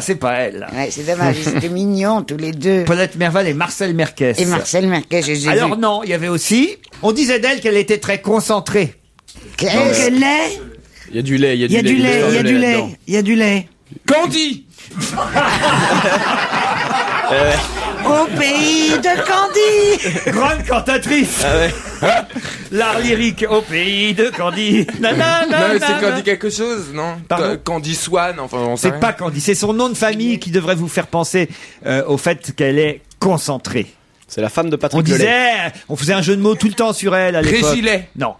c'est pas elle. Ouais, c'est dommage, ils étaient mignons tous les deux. Paulette Merval et Marcel Merquès. Alors non, il y avait aussi... On disait d'elle qu'elle était très concentrée. Qu'elle est? Il y a du lait. Candy. Au pays de Candy. Grande cantatrice. L'art lyrique au pays de Candy. Non, c'est Candy quelque chose, non? Candy Swan, enfin on sait. C'est pas Candy, c'est son nom de famille qui devrait vous faire penser au fait qu'elle est concentrée. C'est la femme de Patrick Lelay. On faisait un jeu de mots tout le temps sur elle à l'époque. Régilet. Non.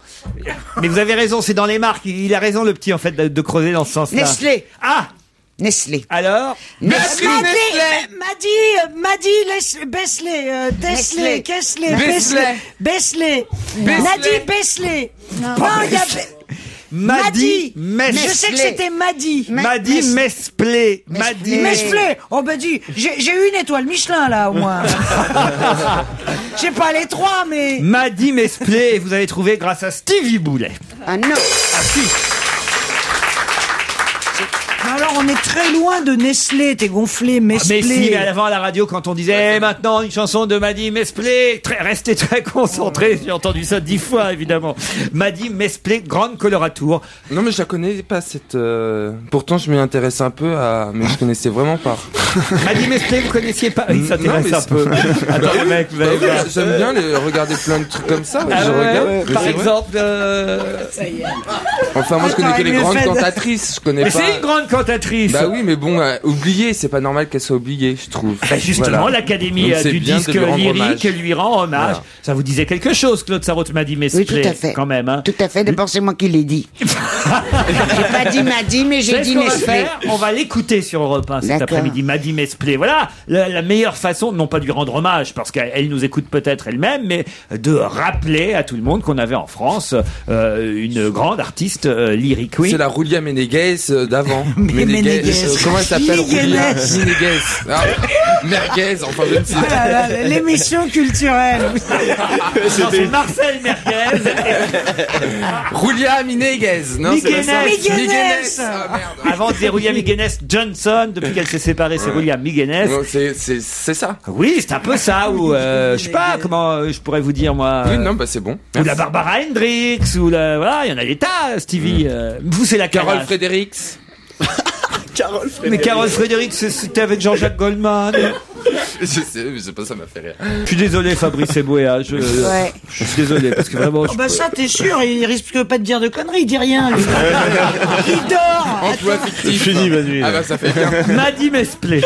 Mais vous avez raison, c'est dans les marques. Il a raison, le petit, en fait, de creuser dans ce sens-là. Nestlé. Ah! Nestlé. Alors? Madi, Bessley, Tesley, Kessler, Bessley. Nadi Bessley. Non, il y a... Madi Mesplé. Je sais que c'était Madi. Madi Mesplé. Madi Mesplé. Oh ben dis, j'ai eu une étoile Michelin là au moins. J'ai pas les trois mais... Madi Mesplé, vous avez trouvé grâce à Stevie Boulet. Ah non. Ah si. Alors on est très loin de Nestlé, t'es gonflé, Mesplé. Mais si, mais avant à la radio, quand on disait maintenant une chanson de Madi Mesplé, restez très concentrés, j'ai entendu ça 10 fois évidemment. Madi Mesplé, grande coloratour. Non mais je la connais pas cette... Pourtant je m'y intéresse un peu, mais je connaissais vraiment pas. Madi Mesplé, vous connaissiez pas? Il s'intéresse un peu. Attends les mecs, vous allez voir. J'aime bien regarder plein de trucs comme ça. Ah je regarde. Par exemple... Ça y est. Enfin moi je connais que les grandes cantatrices, je connais pas... Mais c'est une grande cantatrice. Bah oui, mais bon, oubliée, c'est pas normal qu'elle soit oubliée, je trouve. Bah justement, voilà. L'Académie du disque lyrique lui rend hommage. Voilà. Ça vous disait quelque chose, Claude Sarraute m'a dit, mais oui, tout à fait. Quand même. Hein. Tout à fait, d'abord c'est moi qui l'ai dit. J'ai pas dit Madi, mais j'ai dit Nestlé. On va l'écouter sur Europe 1 cet après-midi, Madi Mesplé. Voilà la meilleure façon, non pas de lui rendre hommage, parce qu'elle nous écoute peut-être elle-même, mais de rappeler à tout le monde qu'on avait en France une grande artiste lyrique. Oui. C'est la Roulia Ménéguez d'avant. Comment elle s'appelle? Roulia Ménéguez. Merguez, enfin je ne sais pas. L'émission culturelle. C'est Marcel Merguez. Roulia Ménéguez. Non, c'est pas ça. Migenes. Ah, merde. Avant c'est Roulia Migenes Johnson. Depuis qu'elle s'est séparée, c'est Roulia Migenes. C'est ça. Oui, c'est un peu ça. Ou je sais pas comment je pourrais vous dire moi. Oui, non, bah c'est bon. Ou la Barbara Hendricks. Ou la voilà, il y en a des tas. Stevie. Vous c'est la Carole Fredericks. Mais Carole Fredericks, c'était avec Jean-Jacques Goldman. Je sais, mais c'est pas ça m'a fait rire. Je suis désolé, Fabrice Eboué. Je suis désolé parce que vraiment. Oh bah ça, t'es sûr, il risque pas de dire de conneries, il dit rien. Lui. Il dort. Emploi fictif. Fini, Manu. Ah bah ça fait bien. Madi Mesplé.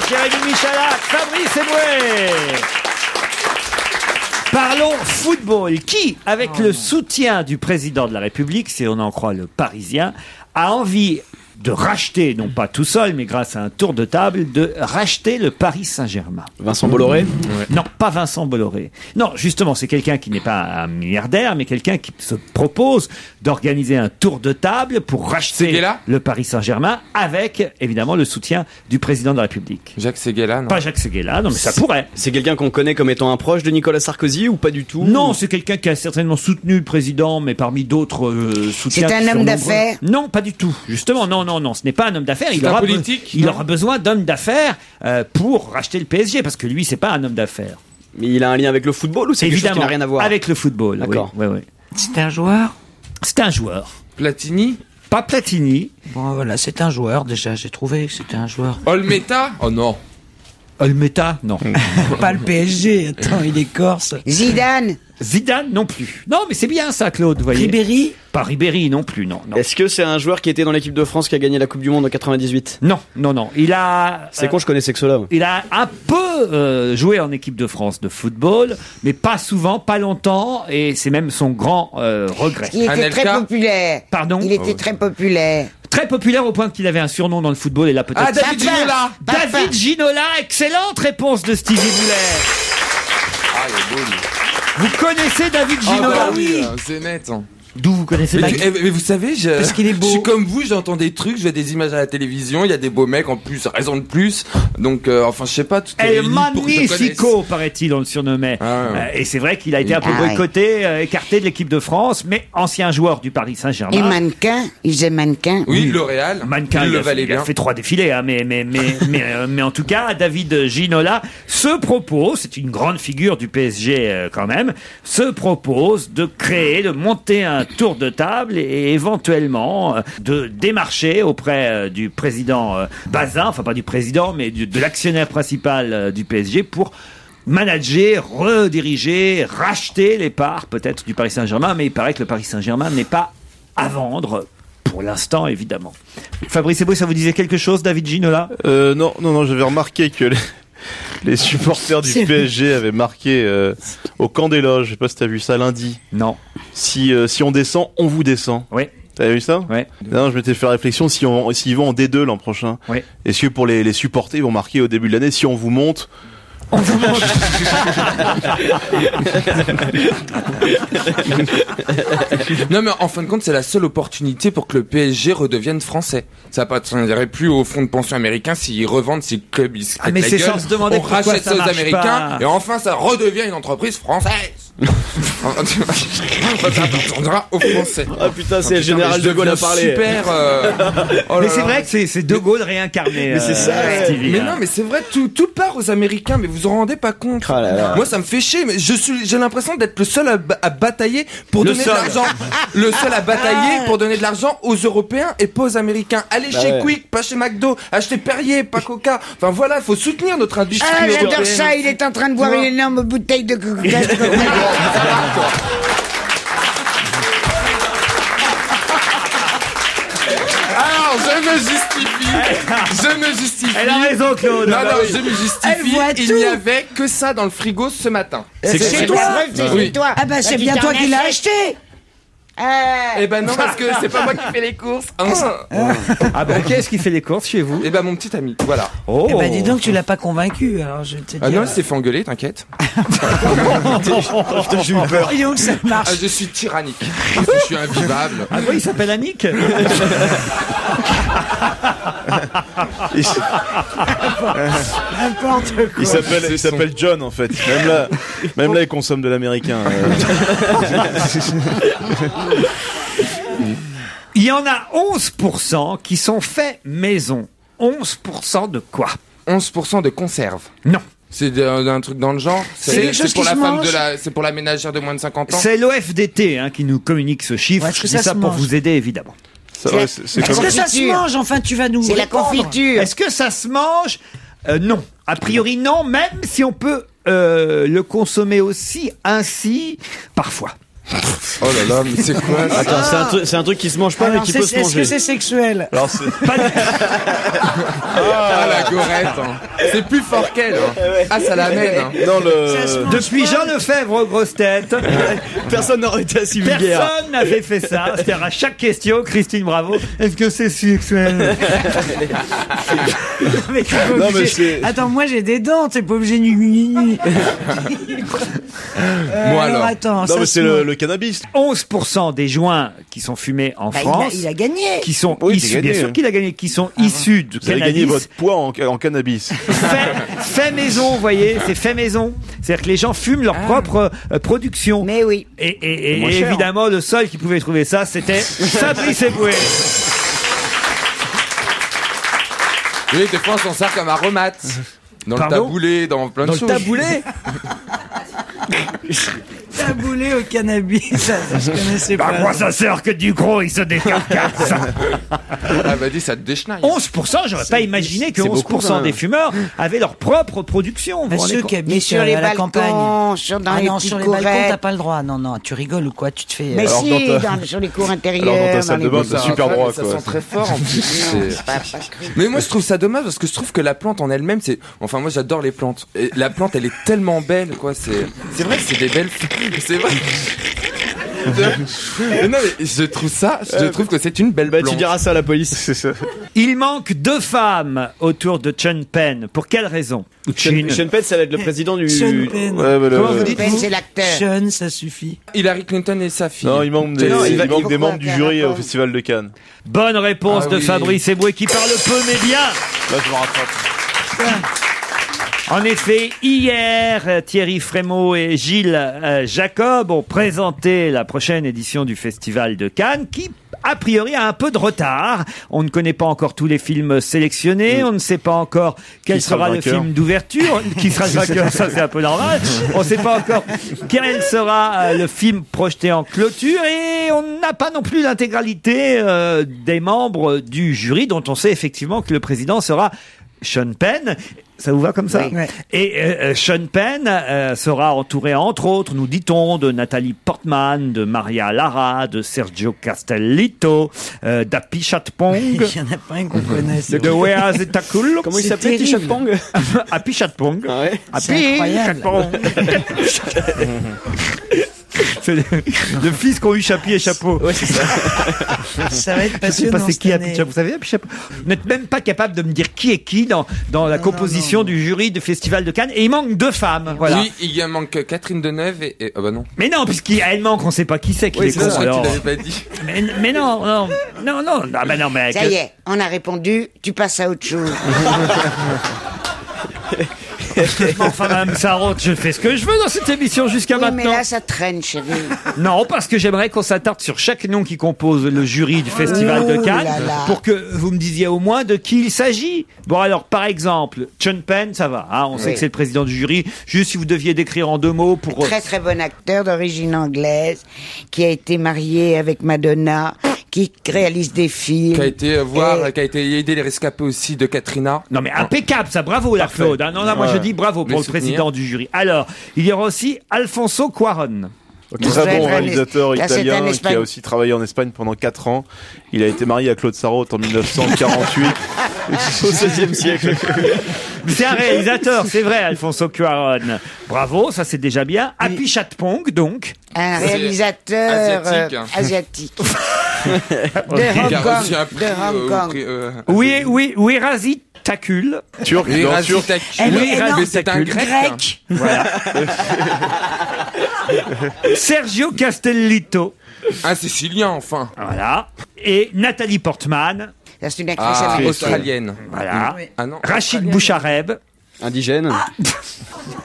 Jérémy Michalak, Fabrice Eboué. Parlons football. Qui, avec le soutien du président de la République, si on en croit le Parisien, a envie de racheter, non pas tout seul, mais grâce à un tour de table, de racheter le Paris Saint-Germain? Vincent Bolloré? Non, pas Vincent Bolloré. Non, justement, c'est quelqu'un qui n'est pas un milliardaire, mais quelqu'un qui se propose d'organiser un tour de table pour racheter le Paris Saint-Germain avec, évidemment, le soutien du président de la République. Jacques Séguéla, non? Pas Jacques Séguéla, non, mais ça pourrait. C'est quelqu'un qu'on connaît comme étant un proche de Nicolas Sarkozy ou pas du tout? Non, c'est quelqu'un qui a certainement soutenu le président, mais parmi d'autres soutiens. C'est un homme d'affaires? Non, pas du tout. Justement, non, ce n'est pas un homme d'affaires. C'est un politique? Il aura besoin d'hommes d'affaires pour racheter le PSG, parce que lui, c'est pas un homme d'affaires. Mais il a un lien avec le football ou c'est quelque chose qui n'a rien à voir? Avec le football, d'accord. Oui. C'est un joueur? C'est un joueur. Platini? Pas Platini. Bon, voilà, c'est un joueur déjà, j'ai trouvé que c'était un joueur. Olmeta? Oh non. Olmeta? Non. Pas le PSG, attends, il est corse. Zidane? Zidane non plus. Non, mais c'est bien ça, Claude, vous voyez. Ribéry? Pas Ribéry non plus, non. Est-ce que c'est un joueur qui était dans l'équipe de France qui a gagné la Coupe du Monde en 98? Non. Il a... C'est con, je connaissais que cela. Il a un peu joué en équipe de France de football, mais pas souvent, pas longtemps, et c'est même son grand regret. Il était très populaire. Pardon? Il était très populaire. Très populaire au point qu'il avait un surnom dans le football, et là peut-être... Ah, David Ginola! David Ginola, excellente réponse de Stevie Boulet. Ah, il est beau, lui. Vous connaissez David Ginola? Ah bah oui, c'est net. D'où vous connaissez David? Mais vous savez, Parce qu'il est beau. Je suis comme vous, j'entends des trucs, je vois des images à la télévision, il y a des beaux mecs en plus, raison de plus. Donc, enfin, je sais pas, tout est réuni pour que je le connaisse. Magnifico, paraît-il, on le surnommait. Et c'est vrai qu'il a été un peu boycotté, écarté de l'équipe de France, mais ancien joueur du Paris Saint-Germain. Et mannequin? Il faisait mannequin? Oui, L'Oréal. Mannequin, il le valait il a bien. fait 3 défilés, hein, mais en tout cas, David Ginola se propose, c'est une grande figure du PSG quand même, se propose de monter un tour de table et éventuellement de démarcher auprès du président Bazin, enfin pas du président, mais de l'actionnaire principal du PSG pour manager, rediriger, racheter les parts peut-être du Paris Saint-Germain, mais il paraît que le Paris Saint-Germain n'est pas à vendre. Pour l'instant, évidemment. Fabrice Eboué, ça vous disait quelque chose, David Ginola? Non, j'avais remarqué que les supporters du PSG avaient marqué au camp des loges, je sais pas si t'as vu ça lundi. Non. Si on descend, on vous descend. Oui. T'avais vu ça? Oui. Non, je m'étais fait la réflexion s'ils vont en D2 l'an prochain. Oui. Est-ce que pour les supporter, ils vont marquer au début de l'année, si on vous monte, on vous montre. Non, mais en fin de compte, c'est la seule opportunité pour que le PSG redevienne français. Ça n'irait plus au fonds de pension américain s'ils revendent ces clubs. Mais c'est sans se demander pourquoi rachète ça aux marche Américains pas. et enfin ça redevient une entreprise française. Ça appartiendra aux Français. Ah putain, c'est le général de Gaulle à parler. Super. Mais c'est vrai que c'est De Gaulle réincarné. Mais c'est ça, Stevie. Mais non, mais c'est vrai, tout part aux Américains, mais vous vous en rendez pas compte. Ah là là. Moi, ça me fait chier, mais j'ai l'impression d'être le seul à batailler pour donner de l'argent. Le seul à batailler pour donner de l'argent aux Européens et pas aux Américains. Allez chez Quick, pas chez McDo, achetez Perrier, pas Coca. Enfin voilà, il faut soutenir notre industrie européenne. J'adore ça, il est en train de boire une énorme bouteille de Coca-Cola. Alors, je me justifie. Elle a raison, Claude. Non, je me justifie. Il n'y avait que ça dans le frigo ce matin. C'est chez toi. C'est chez toi. Ah bah c'est bien toi qui l'as acheté. Eh ben non, parce que c'est pas moi qui fais les courses. Ah bon, qui est-ce qui fait les courses chez vous? Eh ben mon petit ami, voilà. Oh. Eh ben dis donc tu l'as pas convaincu. Alors je te dis. Ah non, il s'est fait engueuler, t'inquiète. J'ai eu peur. Et donc ça marche. Je suis tyrannique. Je suis invivable. Ah oui, il s'appelle Annick. N'importe quoi. il s'appelle John en fait. Même là, il consomme de l'américain. Il y en a 11% qui sont faits maison. 11% de quoi? 11% de conserve. Non. C'est d'un truc dans le genre. C'est pour la femme c'est pour la ménagère de moins de 50 ans. C'est l'OFDT qui nous communique ce chiffre. Je dis ça pour vous aider évidemment. Est-ce que ça se mange? Enfin, tu vas nous. C'est la confiture. Est-ce que ça se mange? Non. A priori non, même si on peut le consommer aussi ainsi parfois. Oh là là, mais c'est quoi ça? Attends, c'est un truc qui se mange pas mais qui peut se Est-ce manger. que c'est sexuel? Alors c'est Ah la gorette, hein. C'est plus fort qu'elle. Hein. Ah ça l'amène. Hein. non Depuis Jean Lefebvre aux grosses têtes, Personne n'aurait été aussi vulgaire. personne n'avait fait ça. C'est-à-dire à chaque question, Christine Bravo, est-ce que c'est sexuel? Mais t'es pas Non, obligé. mais c'est- Attends, moi j'ai des dents, t'es pas obligé de... Moi, alors. Attends, non ça mais se c'est mange. le cannabis. 11% des joints qui sont fumés en Bah, France, il a gagné. qui sont Oui, issus, c'est gagné. bien sûr qu'il a gagné, qui sont issus de Vous avez gagné cannabis. votre poids en cannabis. Fait maison, vous voyez, c'est fait maison. C'est-à-dire que les gens fument leur propre production. Mais oui. Et moins cher. évidemment, le seul qui pouvait trouver ça, c'était Fabrice Eboué. Oui, des fois on s'en sert comme aromate. Dans Pardon le taboulé, dans plein de Dans choses. le taboulé. Taboulé au cannabis, ça, je connaissais Bah, pas. quoi ça sert que du gros, il se décarcasse. Ah bah dis, ça te déchenaille. 11%, j'aurais pas imaginé que c'est beaucoup, 11% quand même. des fumeurs avaient leur propre production. Vous vous rendez Ceux compte qui Mais habitent sur les à la balcons, campagne. dans Ah les non, petites sur les balcons, courettes. t'as pas le droit. Non, non, tu rigoles ou quoi? Tu te fais... Mais Alors, si, dans ta- sur les cours Alors dans intérieurs. ta salle dans de les- bain, t'as super droit Ça quoi. sent très fort en plus. Non, C'est- pas cru. Mais moi je trouve ça dommage parce que je trouve que la plante en elle-même c'est enfin moi j'adore les plantes et la plante elle est tellement belle quoi c'est vrai que c'est des belles c'est vrai. Mais non mais je trouve que c'est une belle Bah plante. tu diras ça à la police. C'est ça. Il manque 2 femmes autour de Sean Penn. Pour quelle raison? Sean Penn, ça va être le président du... Sean Penn. Ouais, mais Comment vous dites, Ben, vous c'est l'acteur. Sean, ça suffit. Hillary Clinton et sa fille. Non, il manque des, Non, il il manque pourquoi des membres du faire jury un au con Festival de Cannes. Bonne réponse Ah de oui. Fabrice Eboué qui parle peu mais bien. Là, je me rattrape. En effet, hier, Thierry Frémaux et Gilles Jacob ont présenté la prochaine édition du Festival de Cannes qui, a priori, a un peu de retard. On ne connaît pas encore tous les films sélectionnés. On ne sait pas encore quel Qui sera sera le le vainqueur. film d'ouverture. Qui sera le vainqueur, ça c'est un peu normal. On ne sait pas encore quel sera le film projeté en clôture. Et on n'a pas non plus l'intégralité des membres du jury dont on sait effectivement que le président sera Sean Penn. Ça vous va comme ça? Oui. Ouais. Et Sean Penn sera entouré, entre autres, nous dit-on, de Nathalie Portman, de Maria Lara, de Sergio Castellitto, d'Api Chatpong, Il y en a pas un qu'on connaît. c'est de Wea Zetakul. Comment il C'est s'appelait, terrible. T-shirt Pong? Api Chatpong. Ah ouais. C'est Api incroyable. Chatpong. C'est le fils qu'ont eu Chapi et Chapeau. Ouais, c'est ça. Ça va être Je sais pas passionnant c'est cette qui Api année. Chapeau. Vous savez Api Chapeau? Vous n'êtes même pas capable de me dire qui est qui dans la composition du jury du Festival de Cannes. Et il manque 2 femmes. Voilà. Oui, il y a manque Catherine Deneuve et ah bah non. Mais non, puisqu'elle manque, on sait pas qui c'est qui Oui, est c'est con. ça, alors. tu l'avais pas dit. Mais non. Ah bah non, mais Ça y est, on a répondu, tu passes à autre chose. Enfin, Mme Sarraute, je fais ce que je veux dans cette émission jusqu'à Oui, mais maintenant. là, ça traîne, chérie. Non, parce que j'aimerais qu'on s'attarde sur chaque nom qui compose le jury du Festival de Ouh Cannes là là. pour que vous me disiez au moins de qui il s'agit. Bon, alors, par exemple, Sean Penn, ça va. Hein, on sait Oui. que c'est le président du jury. Juste si vous deviez décrire en 2 mots pour... Très très bon acteur d'origine anglaise qui a été marié avec Madonna, qui réalise des films. Qui a été Et- qui a été aider les rescapés aussi de Katrina. Non mais impeccable, ça, bravo la Claude. Hein. Non, là, moi je dis bravo pour Les le souvenirs. président du jury. Alors, il y aura aussi Alfonso Cuarón. Très bon réalisateur Là, c'est un italien qui Espagnol. a aussi travaillé en Espagne pendant 4 ans. Il a été marié à Claude Sarraute en 1948. Au XVIe siècle. C'est un réalisateur, c'est vrai, Alfonso Cuarón. Bravo, ça c'est déjà bien. Api Chatpong, donc. Un C'est réalisateur asiatique. asiatique. Qui a reçu un prix, De Hong Kong. Oui, Razi Takul. Turc, Et dans Razi Turc. Takul. Oui, Mais Razi c'est un Takul. grec. Sergio Castellitto. Un Sicilien enfin. Voilà. Et Nathalie Portman. Ça, c'est une actrice Ah, américaine. australienne. Voilà. Ah non. Rachid Bouchareb. Indigène.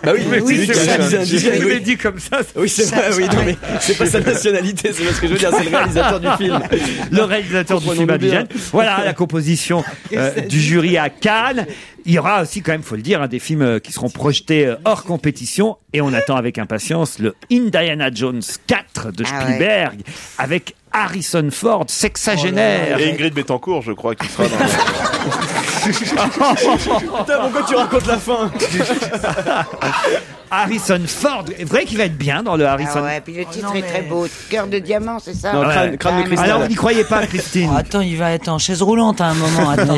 Bah oui, Oui, c'est lui qui c'est a ça. réalisé Je Indigène. vous l'ai Oui, dit comme ça. oui c'est vrai, oui, non, mais c'est pas sa nationalité, c'est pas ce que je veux dire, c'est le réalisateur du film. Le réalisateur du film Comprenons-nous bien. Indigène. Voilà la composition du jury à Cannes. Il y aura aussi, quand même, faut le dire, des films qui seront projetés hors compétition. Et on attend avec impatience le Indiana Jones 4 de Ah ouais. Spielberg avec Harrison Ford, sexagénaire. Et Ingrid Betancourt, je crois, qui sera dans... Putain, pourquoi tu racontes la fin? Harrison Ford, est vrai qu'il va être bien dans le Harrison. Ah ouais, puis le titre est très beau. Cœur de diamant, c'est ça? Non, crâne de cristal. Alors, vous n'y croyez pas, Christine? Oh, attends, il va être en chaise roulante à un moment. Attends,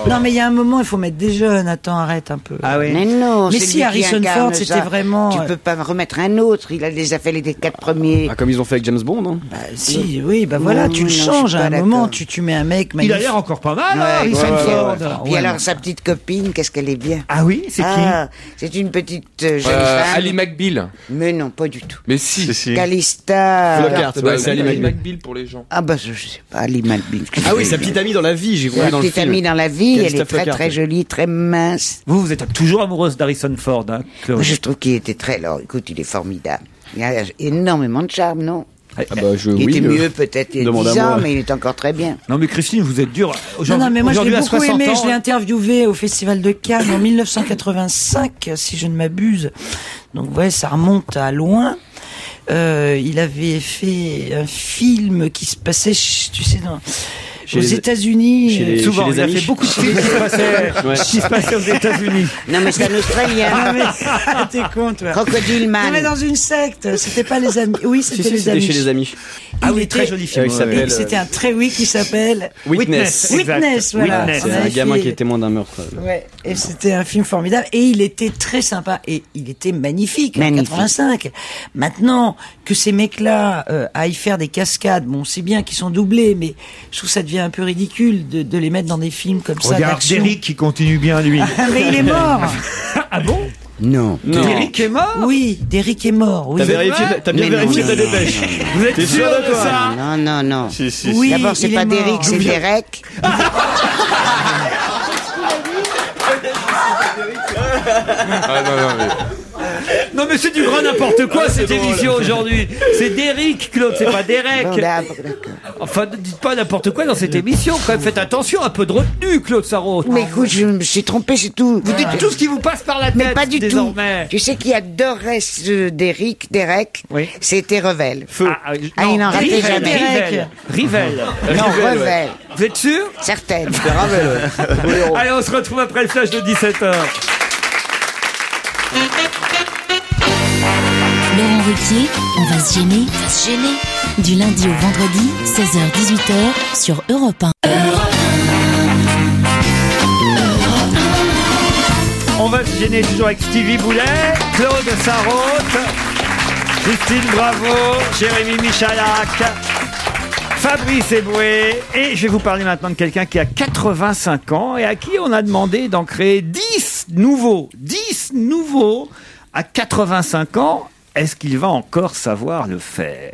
non, mais il y a un moment, il faut mettre des jeunes. Attends, arrête un peu. Ah oui. Mais non, Mais c'est si lui qui Harrison incarne Ford, c'était ça. vraiment. Tu peux pas remettre un autre. Il a déjà fait les 4 premiers. Ah, comme ils ont fait avec James Bond, hein. Bah, si, oui, bah voilà, Non, tu le non, je changes suis à pas un d'accord. moment, tu mets un mec Il magnifique. a l'air encore pas mal, Ouais, Harrison ouais, Ford. Puis Ouais, alors, non. sa petite copine, qu'est-ce qu'elle est bien. Ah oui, c'est Ah, c'est une petite jeune femme. Ali McBeal. Mais non, pas du tout. Mais si. Si. Calista. Flockhart, ouais, c'est Ali McBeal. McBeal pour les gens. Ah bah je sais pas, Ali McBeal. Ah oui, sa petite amie dans la vie, j'ai Sa compris dans le petite film. amie dans la vie, elle Calista est très Flockhart. très jolie, très mince. Vous êtes toujours amoureuse d'Harrison Ford, hein, Claude? Moi je trouve qu'il était très lent. Écoute, il est formidable. Il a énormément de charme, non? Ah bah, Il était mieux peut-être il y a demande 10 à ans, moi. mais il est encore très bien. Non mais Christine, vous êtes dure. Non, mais moi je l'ai Aujourd'hui, à beaucoup 60 aimé. ans, Je l'ai interviewé au Festival de Cannes en 1985, si je ne m'abuse. Donc ouais, ça remonte à loin. Il avait fait un film qui se passait, tu sais, aux États-Unis. souvent, il a Amish. fait beaucoup de films qui se passaient aux États-Unis. Non mais c'est un Australien. Ah, mais t'es con, toi. Crocodile Non, mais Man. dans une secte. C'était pas les amis. Oui, Si, c'était si, les c'était amis. chez les Amish. Ah Il oui, était- très joli film. il s'appelle, C'était un très qui s'appelle Witness. Exact. Witness, voilà. Witness. On C'est un avait gamin fait- qui est témoin d'un meurtre. Ouais, et c'était un film formidable et il était très sympa et il était magnifique, Magnifique. en 85. Maintenant que ces mecs-là aillent faire des cascades, bon, c'est bien qu'ils sont doublés, mais je trouve que ça devient un peu ridicule de les mettre dans des films comme ça Regarde d'action. Derrick qui continue bien lui. Mais il est mort. Ah bon? Non. Derrick est mort? Oui, Derrick est mort. Oui. T'as bien Mais non, vérifié non, ta non, dépêche. Vous êtes T'es sûr sûr de de toi? ça? Non, non, non. Si, si, Oui. D'abord, c'est il pas est mort. Derrick, c'est Derek. Ah Non mais c'est du grand n'importe quoi cette émission aujourd'hui. C'est Derrick, Claude, c'est pas Derek. Bon, d'accord. Enfin, ne dites pas n'importe quoi dans cette émission. Quand même, faites attention, un peu de retenue, Claude Sarraute. Mais écoute, je me suis trompé, c'est tout. Vous dites tout ce qui vous passe par la tête. Mais pas du désormais. tout. Tu sais qui adorait Derek, Oui. c'était Revel. Ah, Ah, il n'en ratait Rivel, jamais. Rivel. Non, Revel. Vous êtes sûr? Certaine. Allez, on se retrouve après le flash de 17h. Laurent Ruquier, on va se gêner. Du lundi au vendredi, 16h-18h sur Europe 1. On va se gêner toujours avec Stevie Boulet, Claude Sarraute, Christine Bravo, Jérémy Michalak, Fabrice Eboué, et je vais vous parler maintenant de quelqu'un qui a 85 ans et à qui on a demandé d'en créer 10 nouveaux à 85 ans. Est-ce qu'il va encore savoir le faire?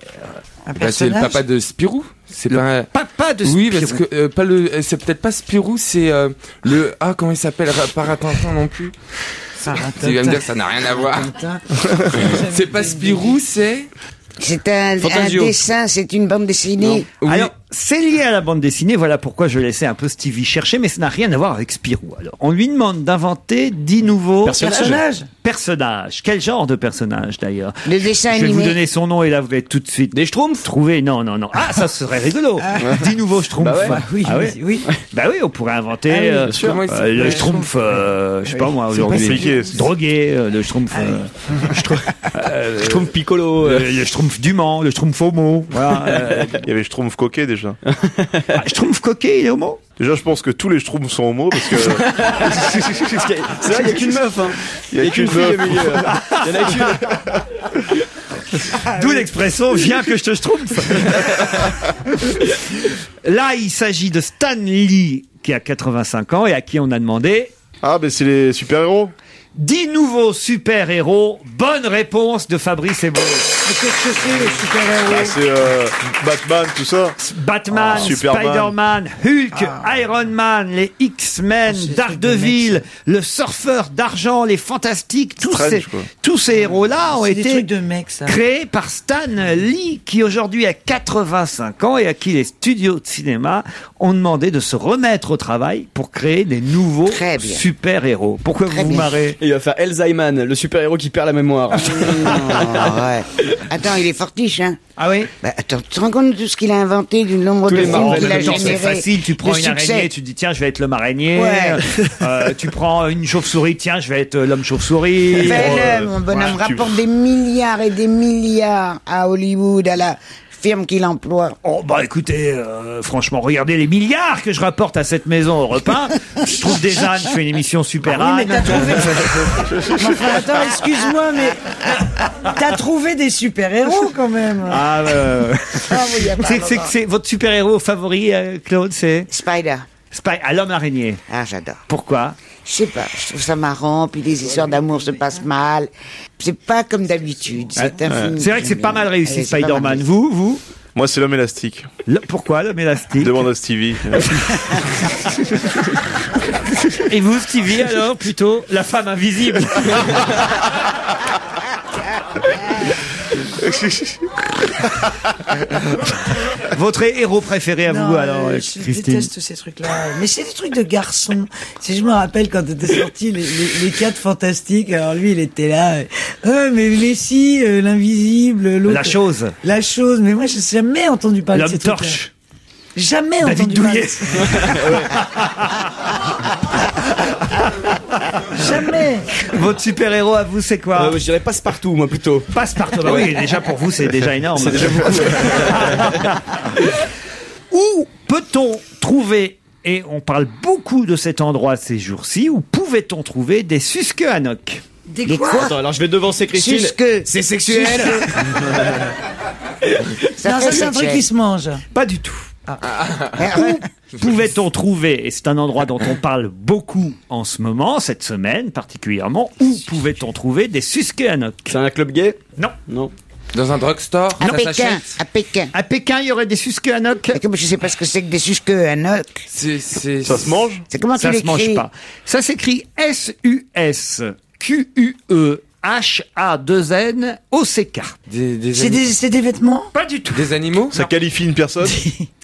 C'est le papa de Spirou. C'est pas un... Papa de Oui, Spirou. parce que pas le. C'est peut-être pas Spirou, c'est le. Ah, comment il s'appelle? Paratintin non plus. Tu vas me dire que ça n'a rien à voir. C'est pas Spirou, c'est. C'est un Fantasio. dessin, c'est une bande dessinée. Oui. Alors, c'est lié à la bande dessinée, voilà pourquoi je laissais un peu Stevie chercher, mais ça n'a rien à voir avec Spirou. Alors, on lui demande d'inventer 10 nouveaux personnages. Quel genre de personnage d'ailleurs? Le dessin Je vais vous animé. donner son nom et là vous allez tout de suite Des Schtroumpfs trouver. Non. Ah, ça serait rigolo. 10 nouveaux Schtroumpfs. Bah ouais. Oui, Ah ouais. oui. Bah oui, on pourrait inventer bien sûr. Comment il s'appelle? le Schtroumpf, je sais pas moi, aujourd'hui. compliqué. Drogué, le Schtroumpf. Schtroumpf Piccolo. Le Schtroumpf du Mans, le Schtroumpf homo. Voilà. Il y avait Schtroumpf coquet déjà. Schtroumpf coquet, il est homo? Déjà, je pense que tous les Schtroumpfs sont homo parce que C'est vrai, il n'y a qu'une meuf. Hein. il y a qu'une fille au meuf. milieu. Il y en a qu'une. D'où l'expression viens que je te schtroumpf. Là, il s'agit de Stan Lee qui a 85 ans et à qui on a demandé Ah, ben c'est les super-héros. 10 nouveaux super-héros. Bonne réponse de Fabrice Eboué. Qu'est-ce que c'est, les super-héros? Ah, c'est Batman, tout ça. Batman, Superman. Spider-Man, Hulk, Iron Man, les X-Men, c'est des Daredevil, trucs le surfeur d'argent, les Fantastiques, Strange, quoi. tous ces héros-là ont C'est des été trucs de mecs, ça. créé par Stan Lee, qui aujourd'hui a 85 ans et à qui les studios de cinéma ont demandé de se remettre au travail pour créer des nouveaux Très bien. super-héros. Pourquoi Très vous vous bien. marrez? Et il va faire Elzaiman, le super-héros qui perd la mémoire. Ouais. Attends, il est fortiche, hein. Ah oui? Bah, attends, tu te rends compte de tout ce qu'il a inventé, du nombre Tous de les films Marvel, qu'il a c'est généré. facile, tu prends de une succès. araignée, tu dis tiens, je vais être l'homme araignée. Ouais. Tu prends une chauve-souris, tiens, je vais être l'homme chauve-souris. Fais-le, mon bonhomme, voilà, rapporte des milliards et des milliards à Hollywood, à la firme qu'il emploie. Oh bah écoutez, franchement, regardez les milliards que je rapporte à cette maison au repas. Je trouve des ânes, je fais une émission super Oui, mais âne. t'as trouvé. Enfin, attends, excuse-moi, mais t'as trouvé des super-héros quand même. Ah, oui, y a pas c'est votre super-héros favori, Claude, c'est Spider. À l'homme araignée. Ah, j'adore. Pourquoi? Je sais pas, je trouve ça marrant, puis les histoires d'amour se passent mal. C'est pas comme d'habitude. C'est un film. C'est vrai que c'est pas mal réussi, Ouais, c'est pas Spider-Man. mal réussi. Vous Moi, c'est l'homme élastique. Pourquoi l'homme élastique? Demande à Stevie. Et vous, Stevie, alors, plutôt la femme invisible? Votre héros préféré à vous, alors, je Christine? déteste ces trucs-là. Mais c'est des trucs de garçons. Si je me rappelle quand étaient sortis les 4 fantastiques, alors lui, il était là. Mais Messi, l'invisible, l'autre. La chose. La chose. Mais moi, je n'ai jamais entendu parler de ces L'homme trucs-là. torche. Jamais David entendu parler. Douillet. Jamais. Votre super-héros à vous, c'est quoi? Je dirais passe-partout, moi, plutôt. Passe-partout. Bah oui, déjà pour vous, c'est déjà énorme. C'est déjà beaucoup. Où peut-on trouver, et on parle beaucoup de cet endroit ces jours-ci, où pouvait-on trouver des Susquehannock? Des quoi? Attends, alors je vais devancer Christine. Susque. C'est sexuel. Non, ça c'est un truc qui se mange. Pas du tout. Où pouvait-on trouver, et c'est un endroit dont on parle beaucoup en ce moment, cette semaine particulièrement, où pouvait-on trouver des Susquehannock? C'est un club gay? Non. Non. Dans un drugstore, À ça Pékin. s'achète. À Pékin. À Pékin, il y aurait des Susquehannock? Mais comme je sais pas ce que c'est que des Susquehannock. Ça se mange? C'est comment tu Ça se mange l'écris? pas. Ça s'écrit S-U-S-Q-U-E-H-A-2-N-O-C-K. C'est des vêtements? Pas du tout. Des animaux? Ça qualifie une personne?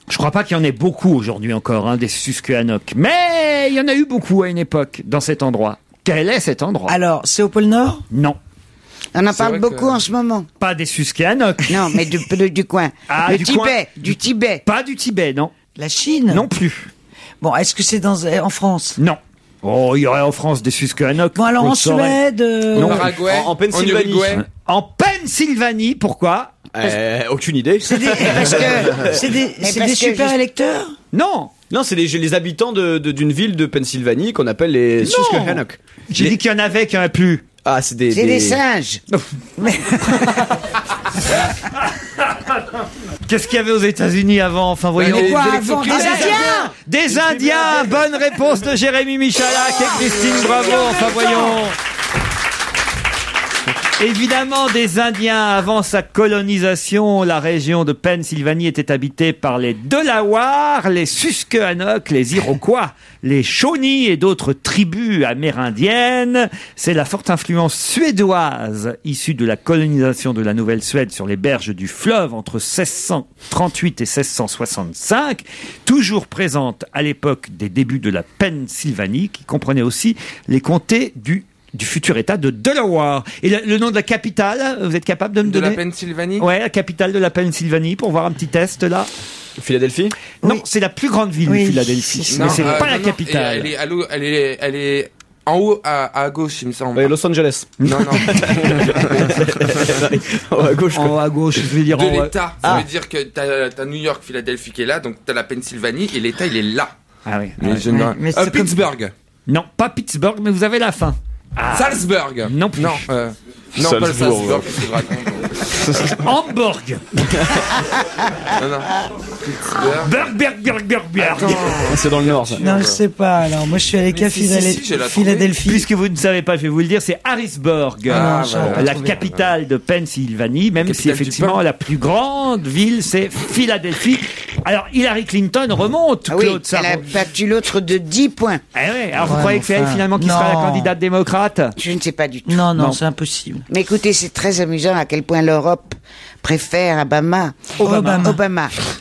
Je crois pas qu'il y en ait beaucoup aujourd'hui encore, des Susquehannock. Mais il y en a eu beaucoup à une époque dans cet endroit. Quel est cet endroit? Alors, c'est au pôle Nord? Non. On en C'est parle vrai beaucoup que- en ce moment. Pas des Susquehannock. Non, mais du coin. Ah, Le du Tibet. coin. Du Tibet. Pas du Tibet, non. La Chine? Non plus. Bon, est-ce que c'est en France? Non. Oh, il y aurait en France des Susquehannock. Bon, alors on en le saurait. Suède? Au Paraguay, En Pennsylvanie. Uruguay. En Pennsylvanie, pourquoi? Aucune idée. C'est des, Parce que. c'est des, Mais c'est parce des que super juste- électeurs? Non. Non, c'est les habitants d'une ville de Pennsylvanie qu'on appelle les Susquehannock. J'ai dit qu'il y en avait, qu'il y en a plus. Ah, c'est des... C'est des singes. Qu'est-ce qu'il y avait aux États-Unis avant? Enfin, voyons. Quoi, avant des Indiens? Des Indiens. Bonne réponse de Jérémy Michalak et Christine Bravo. Enfin, voyons. Évidemment, des Indiens. Avant sa colonisation, la région de Pennsylvanie était habitée par les Delawares, les Susquehannock, les Iroquois, les Shawnees et d'autres tribus amérindiennes. C'est la forte influence suédoise issue de la colonisation de la Nouvelle-Suède sur les berges du fleuve entre 1638 et 1665, toujours présente à l'époque des débuts de la Pennsylvanie, qui comprenait aussi les comtés du futur état de Delaware. Et le nom de la capitale, vous êtes capable de me De la donner? Pennsylvanie? Ouais, la capitale de la Pennsylvanie, pour voir un petit test là. Philadelphie? Non, c'est la plus grande ville, Oui, Philadelphie. c'est Mais Non, c'est pas la non, capitale. et elle est en haut à gauche, il me semble. Los Angeles. Non, non. À gauche. En haut à gauche, je vais dire De en haut. l'État. Ça veut dire que t'as New York, Philadelphie qui est là, donc t'as la Pennsylvanie et l'État il est là. Ah oui. Mais je ne- mais c'est comme- Pittsburgh. Non, pas Pittsburgh, mais vous avez la fin. Salzburg. Non plus. Non, non pas le Salzbourg. Salzburg, qu'est-ce que je raconte? Hamburg. Non, non. Pittsburgh. Burg. C'est dans le nord, ça. Non, je sais pas. Alors, moi, je suis allé qu'à si, j'ai la trouvé. Philadelphie. Puisque vous ne savez pas, je vais vous le dire, c'est Harrisburg, Ah, voilà. la capitale de Pennsylvanie, même si Capitale du effectivement pain. la plus grande ville, c'est Philadelphie. Alors, Hillary Clinton remonte, Ah oui, Claude. Ça elle a remonte. battu l'autre de 10 points. Ah ouais, alors vous Ouais, croyez mais que c'est elle enfin, finalement qui sera la non. candidate démocrate? Je ne sais pas du tout. Non, Non. non, c'est impossible. Mais écoutez, c'est très amusant à quel point l'Europe préfère Obama.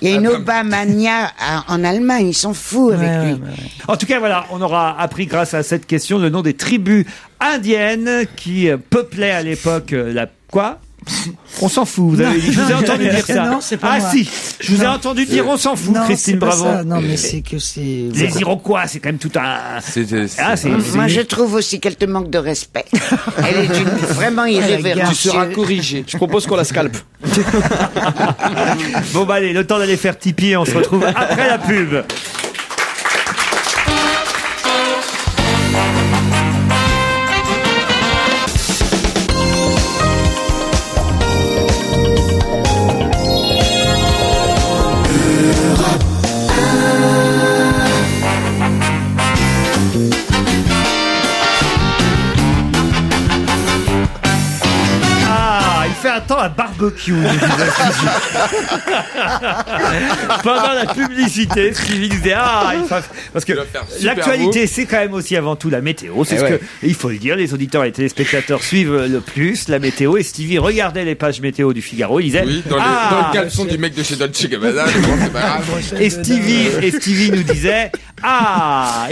Il y a une Obamania en Allemagne, ils sont fous avec lui. En tout cas, voilà, on aura appris grâce à cette question le nom des tribus indiennes qui peuplaient à l'époque la... Quoi ? On s'en fout, je vous ai entendu dire ça. Non, c'est pas moi. Si, je vous ai entendu dire on s'en fout, Non, Christine c'est pas Bravo. ça. Non, mais c'est que c'est... Les Iroquois, c'est quand même tout un... Moi, je trouve aussi qu'elle te manque de respect. Elle est vraiment irrévérencieuse. Tu seras corrigé. Je propose qu'on la scalpe. Bon, bah allez, le temps d'aller faire Tipeee, on se retrouve après la pub. Attends, un barbecue. Pendant la publicité, Stevie disait parce que l'actualité, c'est quand même aussi avant tout la météo. C'est que il faut le dire, les auditeurs et les téléspectateurs suivent le plus la météo. Et Stevie regardait les pages météo du Figaro. Il disait dans le caleçon du mec de chez Dolce Gabbana. Et Stevie nous disait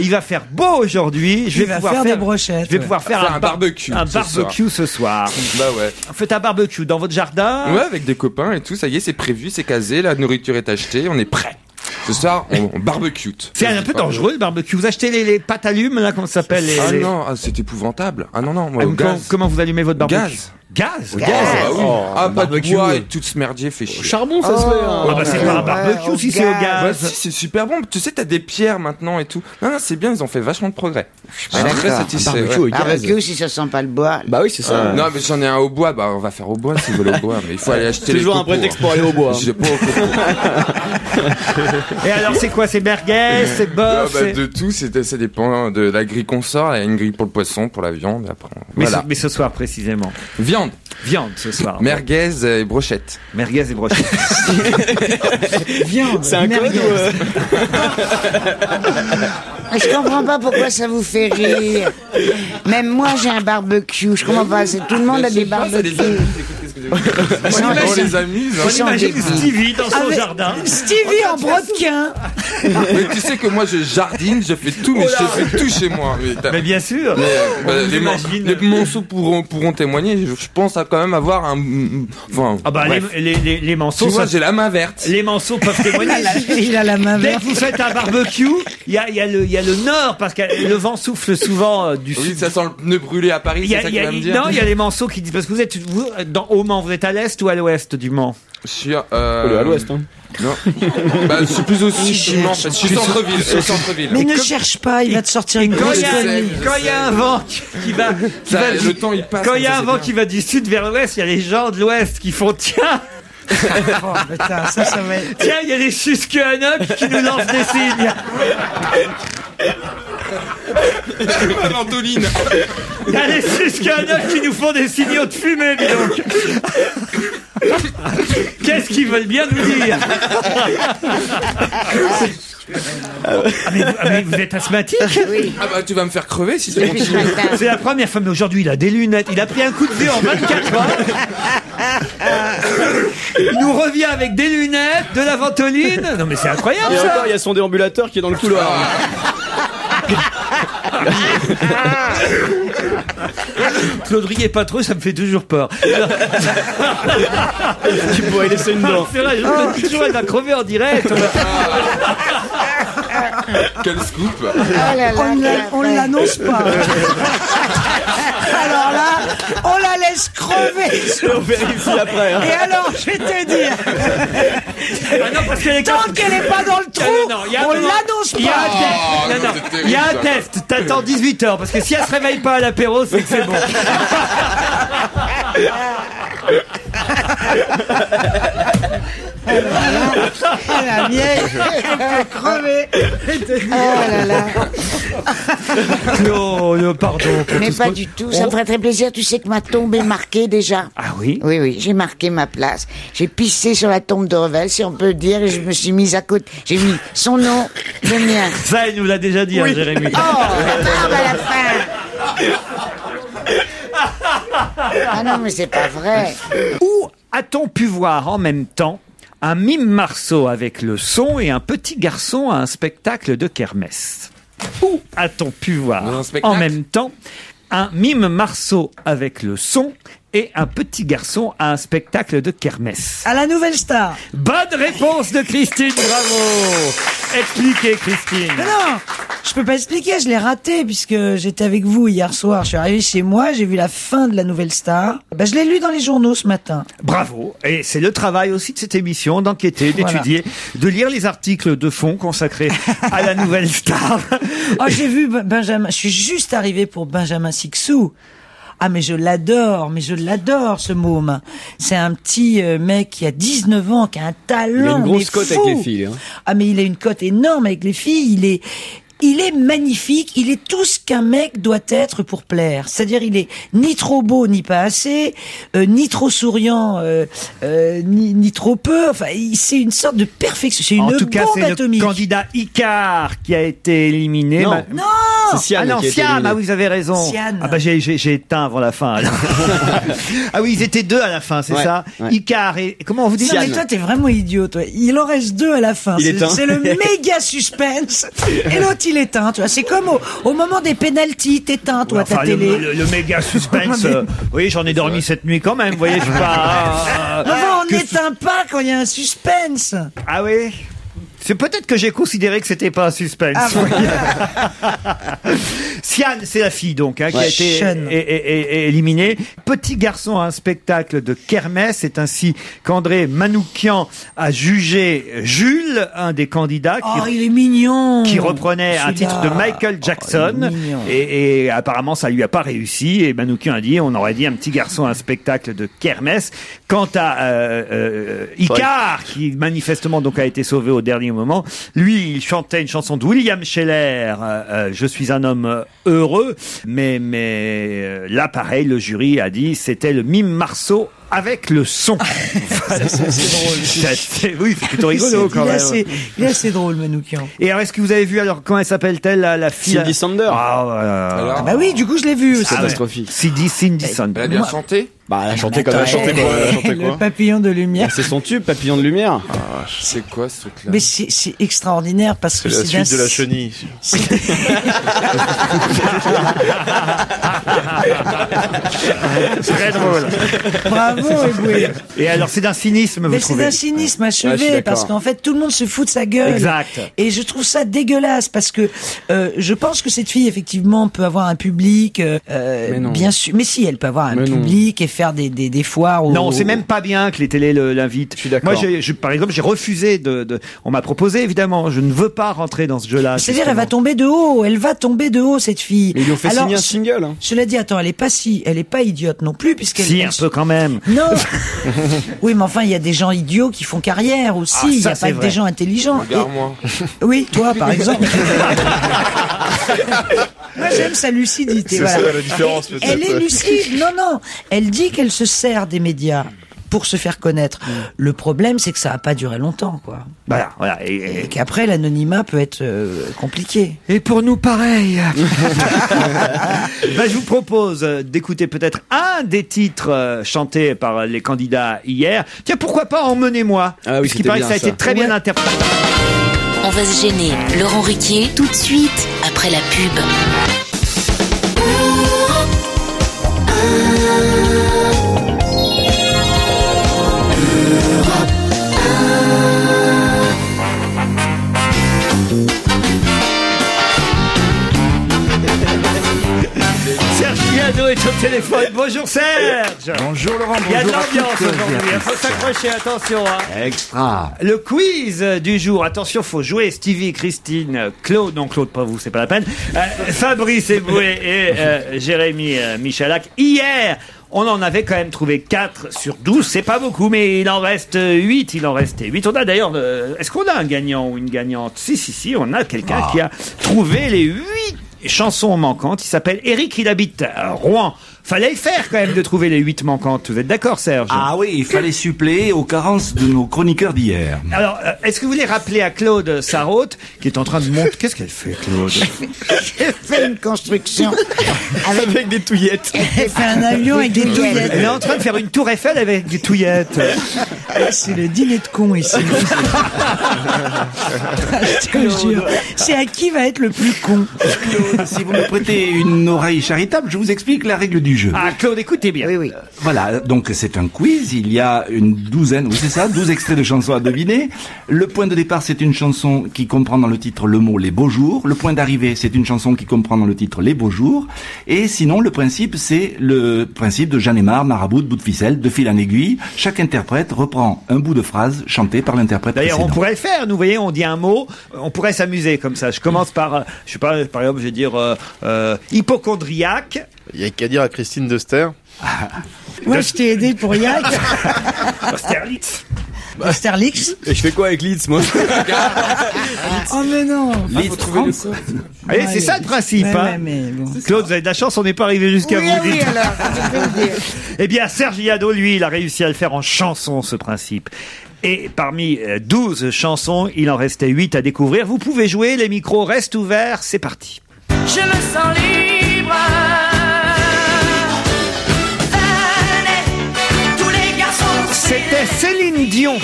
il va faire beau aujourd'hui. Je vais pouvoir faire des brochettes. Je vais pouvoir faire un barbecue. Un barbecue ce soir. Bah ouais. Faites un barbecue dans votre jardin. Ouais, avec des copains et tout. Ça y est, c'est prévu, c'est casé. La nourriture est achetée. On est prêt. Ce soir, on barbecue. C'est un peu dangereux le barbecue. Vous achetez les pâtes allumes là, comment ça s'appelle non, c'est épouvantable. Ah non, moi, comment vous allumez votre barbecue? Gaz. Gaz. Pas de bois et tout ce merdier fait chier. Charbon, ça se fait. C'est pas un barbecue si c'est au gaz. Bah si, c'est super bon. Tu sais, t'as des pierres maintenant et tout. Non, c'est bien, ils ont fait vachement de progrès. Je suis très satisfait. Barbecue si ça sent pas le bois. Bah oui, c'est ça. Non, mais j'en ai un au bois. On va faire au bois si vous voulez au bois. Mais il faut aller acheter les toujours un prétexte pour aller au bois. J'ai pas au coco. Et alors, c'est quoi? C'est merguez, c'est boeuf? De tout, ça dépend de la grille qu'on sort. Il y a une grille pour le poisson, pour la viande. Après, voilà. Mais ce soir précisément. Viande ce soir. Merguez et brochette. Merguez et brochette. Viande. C'est un code Je comprends pas pourquoi ça vous fait rire. Même moi, j'ai un barbecue. Je comprends pas. Tout le monde a des barbecues. On les amuse. On imagine Stevie dans son jardin. Stevie en brodequin. Mais tu sais que moi, je jardine, je fais tout, mais je fais tout chez moi. Mais bien sûr. Les monceaux pourront témoigner. Je pense à quand même avoir un... les manceaux... Tu vois, j'ai la main verte. Les manceaux peuvent témoigner. Il a la main verte. Dès que vous faites un barbecue, il y a le nord, parce que le vent souffle souvent du sud. Oui, ça sent le pneu brûlé à Paris, c'est ça que tu vas me dire. Non, il y a les manceaux qui disent... Parce que au Mans, vous êtes à l'est ou à l'ouest du Mans? Je suis à l'ouest, hein. Non. Je suis plus au sud du Mans. Je suis centre-ville. Mais ne cherche pas, il va te sortir une grosse connerie. Quand il y a un vent qui va... Le temps, il passe. Quand il y a un vent qui va du sud vers l'ouest, il y a les gens de l'ouest qui font tiens... Putain, ça va être... Tiens, il y a les Susquehannock qui nous lancent des signes. Ventoline. Il y a les Susquehannock qui nous font des signaux de fumée, dis donc. Qu'est-ce qu'ils veulent bien nous dire? Mais vous êtes asthmatique? Oui. Tu vas me faire crever si tu continues. C'est la première fois, mais aujourd'hui il a des lunettes. Il a pris un coup de vue en 24 heures. Il nous revient avec des lunettes, de la ventoline. Non mais c'est incroyable. Et ça. encore, il y a son déambulateur qui est dans le couloir. Claude, riez pas trop, ça me fait toujours peur. Alors... Tu pourrais laisser une dent. C'est vrai, je me dis toujours, elle va crever en direct. Quel scoop. On ne l'annonce pas. Alors là, on la laisse crever. On vérifie après. Hein. Et alors, je vais te dire. Tant qu'elle n'est pas dans le trou, on l'annonce pas. Il y a un test. T'attends 18h, parce que si elle se réveille pas à l'apéro, c'est que c'est bon. La vieille, elle peut crever. Oh là là. Non, pardon. Mais pas du tout, ça me ferait très plaisir. Tu sais que ma tombe est marquée déjà. Ah oui? Oui, j'ai marqué ma place. J'ai pissé sur la tombe de Revel, si on peut le dire, et je me suis mise à côté. J'ai mis son nom, le mien. Ça, il nous l'a déjà dit, oui. Jérémy. Oh, à la fin. Ah non, mais c'est pas vrai. Où a-t-on pu voir en même temps un mime Marceau avec le son et un petit garçon à un spectacle de kermesse? Où a-t-on pu voir en même temps un mime Marceau avec le son et un petit garçon à un spectacle de kermesse? À la Nouvelle Star. Bonne réponse de Christine, bravo. Expliquez, Christine. Mais non, je peux pas expliquer, je l'ai raté puisque j'étais avec vous hier soir. Je suis arrivé chez moi, j'ai vu la fin de la Nouvelle Star. Ben, je l'ai lu dans les journaux ce matin. Bravo. Et c'est le travail aussi de cette émission, d'enquêter, d'étudier, de lire les articles de fond consacrés à la Nouvelle Star. Oh, j'ai vu Benjamin, je suis juste arrivé pour Benjamin Sixou. Ah, mais je l'adore, ce môme. C'est un petit mec qui a 19 ans, qui a un talent. Il a une grosse cote fou. avec les filles. Hein. Ah, mais il a une cote énorme avec les filles. Il est magnifique, il est tout ce qu'un mec doit être pour plaire. C'est-à-dire, il est ni trop beau, ni pas assez, ni trop souriant, ni trop peu. Enfin, c'est une sorte de perfection. C'est une En tout cas, bombe c'est atomique. le candidat Icar qui a été éliminé. Non. C'est Sian Ah non, qui a été Sian, éliminé. ah oui, vous avez raison. Sian. Ah bah j'ai éteint avant la fin. alors. Ah oui, ils étaient deux à la fin, c'est Ouais, ça ouais. Icar et comment on vous dit Non, mais toi, t'es vraiment idiot, toi. Il en reste deux à la fin. Il éteint. C'est le méga suspense. Et l'autre, il éteint, tu vois. C'est comme au moment des pénaltys, t'éteins, toi, Enfin, ta télé. le méga suspense. Oui, j'en ai dormi cette nuit quand même. Vous voyez, je suis pas. Enfin, on que- n'éteint pas quand il y a un suspense. Ah oui. C'est peut-être que j'ai considéré que c'était pas un suspense. Ah, Sian, c'est la fille donc qui a Ouais. été Sean. éliminée. Petit garçon à un spectacle de kermesse. C'est ainsi qu'André Manoukian a jugé Jules, un des candidats Oh, il est mignon. qui reprenait un titre de Michael Jackson. il est mignon. Et apparemment, ça lui a pas réussi. Et Manoukian a dit, on aurait dit un petit garçon à un spectacle de kermesse. Quant à Icar, qui manifestement donc a été sauvé au dernier moment, lui, il chantait une chanson de William Scheller, Je suis un homme heureux. Mais là, pareil, le jury a dit, c'était le mime Marceau avec le son. Voilà. C'est drôle. Oui, c'est plutôt rigolo quand même. Il est assez drôle, Manoukian. Et alors, est-ce que vous avez vu, alors, comment elle s'appelle-t-elle, la fille? Cindy Sander. Ah, voilà. Alors, Ah bah oui, du coup, je l'ai vu aussi. Catastrophique. Cindy Sander. elle a bien chanté. Bah, elle a chanté comme Attends, elle a chanté quoi. Elle a chanté Le quoi papillon de lumière. C'est son tube, Papillon de lumière. C'est quoi ce truc-là? Mais c'est extraordinaire parce que C'est la c'est suite de la chenille. Très drôle. Bravo, Eboué. Et alors, c'est d'un cynisme, vous Mais c'est trouvez? d'un cynisme Ouais, je suis achevé d'accord. parce qu'en fait tout le monde se fout de sa gueule. Exact. Et je trouve ça dégueulasse parce que je pense que cette fille effectivement peut avoir un public, non. bien sûr. Mais si, elle peut avoir un Mais non. public et faire des foires. Non, c'est même pas bien que les télés l'invitent. Je suis d'accord. Moi, par exemple, j'ai refusé on m'a proposé, évidemment, je ne veux pas rentrer dans ce jeu-là. C'est-à-dire, elle va tomber de haut. Elle va tomber de haut, cette fille. Mais ils lui ont fait Alors, signer un single. Hein. Cela dit, attends, elle est pas idiote non plus puisqu'elle. Si, un peu quand même. Non. Oui, mais enfin, il y a des gens idiots qui font carrière aussi. Ah, Il ça, n'y a c'est pas que vrai. des gens intelligents. Regarde-moi. Oui, toi, par exemple. Moi, j'aime sa lucidité. C'est Voilà. ça la différence, Et peut-être. elle est lucide. Non. Elle dit qu'elle se sert des médias pour se faire connaître. Le problème, c'est que ça n'a pas duré longtemps, quoi. Voilà. Et qu'après, l'anonymat peut être compliqué. Et pour nous, pareil. Je vous propose d'écouter peut-être un des titres chantés par les candidats hier. Tiens, pourquoi pas Emmenez-moi? Ah oui, Parce qu'il c'était paraît que bien, ça a été ça. très bien interprété. On va se gêner. Laurent Ruquier, tout de suite, après la pub. Serge Guiado est au téléphone. Bonjour Serge. Bonjour Laurent, Il y a de bonjour à l'ambiance toutes. aujourd'hui. Il faut s'accrocher, attention. Extra. Le quiz du jour. Attention, faut jouer. Stevie, Christine, Claude. Non, Claude, pas vous, c'est pas la peine. Fabrice Eboué et Jérémy Michalak. Hier, on en avait quand même trouvé 4 sur 12. C'est pas beaucoup, mais il en reste 8. Il en restait 8. On a d'ailleurs... Est-ce qu'on a un gagnant ou une gagnante? Si, on a quelqu'un qui a trouvé les chansons manquantes. Il s'appelle Eric, il habite à Rouen. Fallait le faire quand même de trouver les 8 manquantes. Vous êtes d'accord, Serge? Ah oui, il fallait suppléer aux carences de nos chroniqueurs d'hier. Alors, est-ce que vous voulez rappeler à Claude Sarraute, qui est en train de monter... Qu'est-ce qu'elle fait, Claude? Elle fait une construction avec des touillettes. Elle fait un avion avec des touillettes. Elle est en train de faire une tour Eiffel avec des touillettes. C'est le dîner de con ici. Je te jure. C'est à qui va être le plus con. Claude, si vous me prêtez une oreille charitable, je vous explique la règle du jeu. Ah, Claude, écoutez bien. Oui, oui. Voilà, donc c'est un quiz, il y a une douzaine, oui c'est ça, 12 extraits de chansons à deviner. Le point de départ, c'est une chanson qui comprend dans le titre le mot « Les beaux jours ». Le point d'arrivée, c'est une chanson qui comprend dans le titre « Les beaux jours ». Et sinon, le principe, c'est le principe de Jeanne et Marre, marabout, bout de ficelle, de fil en aiguille. Chaque interprète reprend un bout de phrase chanté par l'interprète D'ailleurs, précédent. on pourrait le faire. Nous, voyez, on dit un mot, on pourrait s'amuser comme ça. Je commence par, je sais pas, par exemple, je vais dire hypochondriaque. Il y a qu'à dire à Christine Dester. Moi, je t'ai aidé pour Yac. Austerlitz. Austerlitz. Et je fais quoi avec Leeds, moi? Oh mais non. Leeds, France. Allez, c'est ça le principe. Ouais, hein. ouais, mais bon. Claude, vous avez de la chance, on n'est pas arrivé jusqu'à Oui, vous. oui, dites. alors, je peux le dire. Eh bien, Serge Iado, lui, il a réussi à le faire en chanson, ce principe. Et parmi 12 chansons, il en restait 8 à découvrir. Vous pouvez jouer, les micros restent ouverts, c'est parti. Je me sens libre. Venez, tous les garçons. C'était Céline Dion.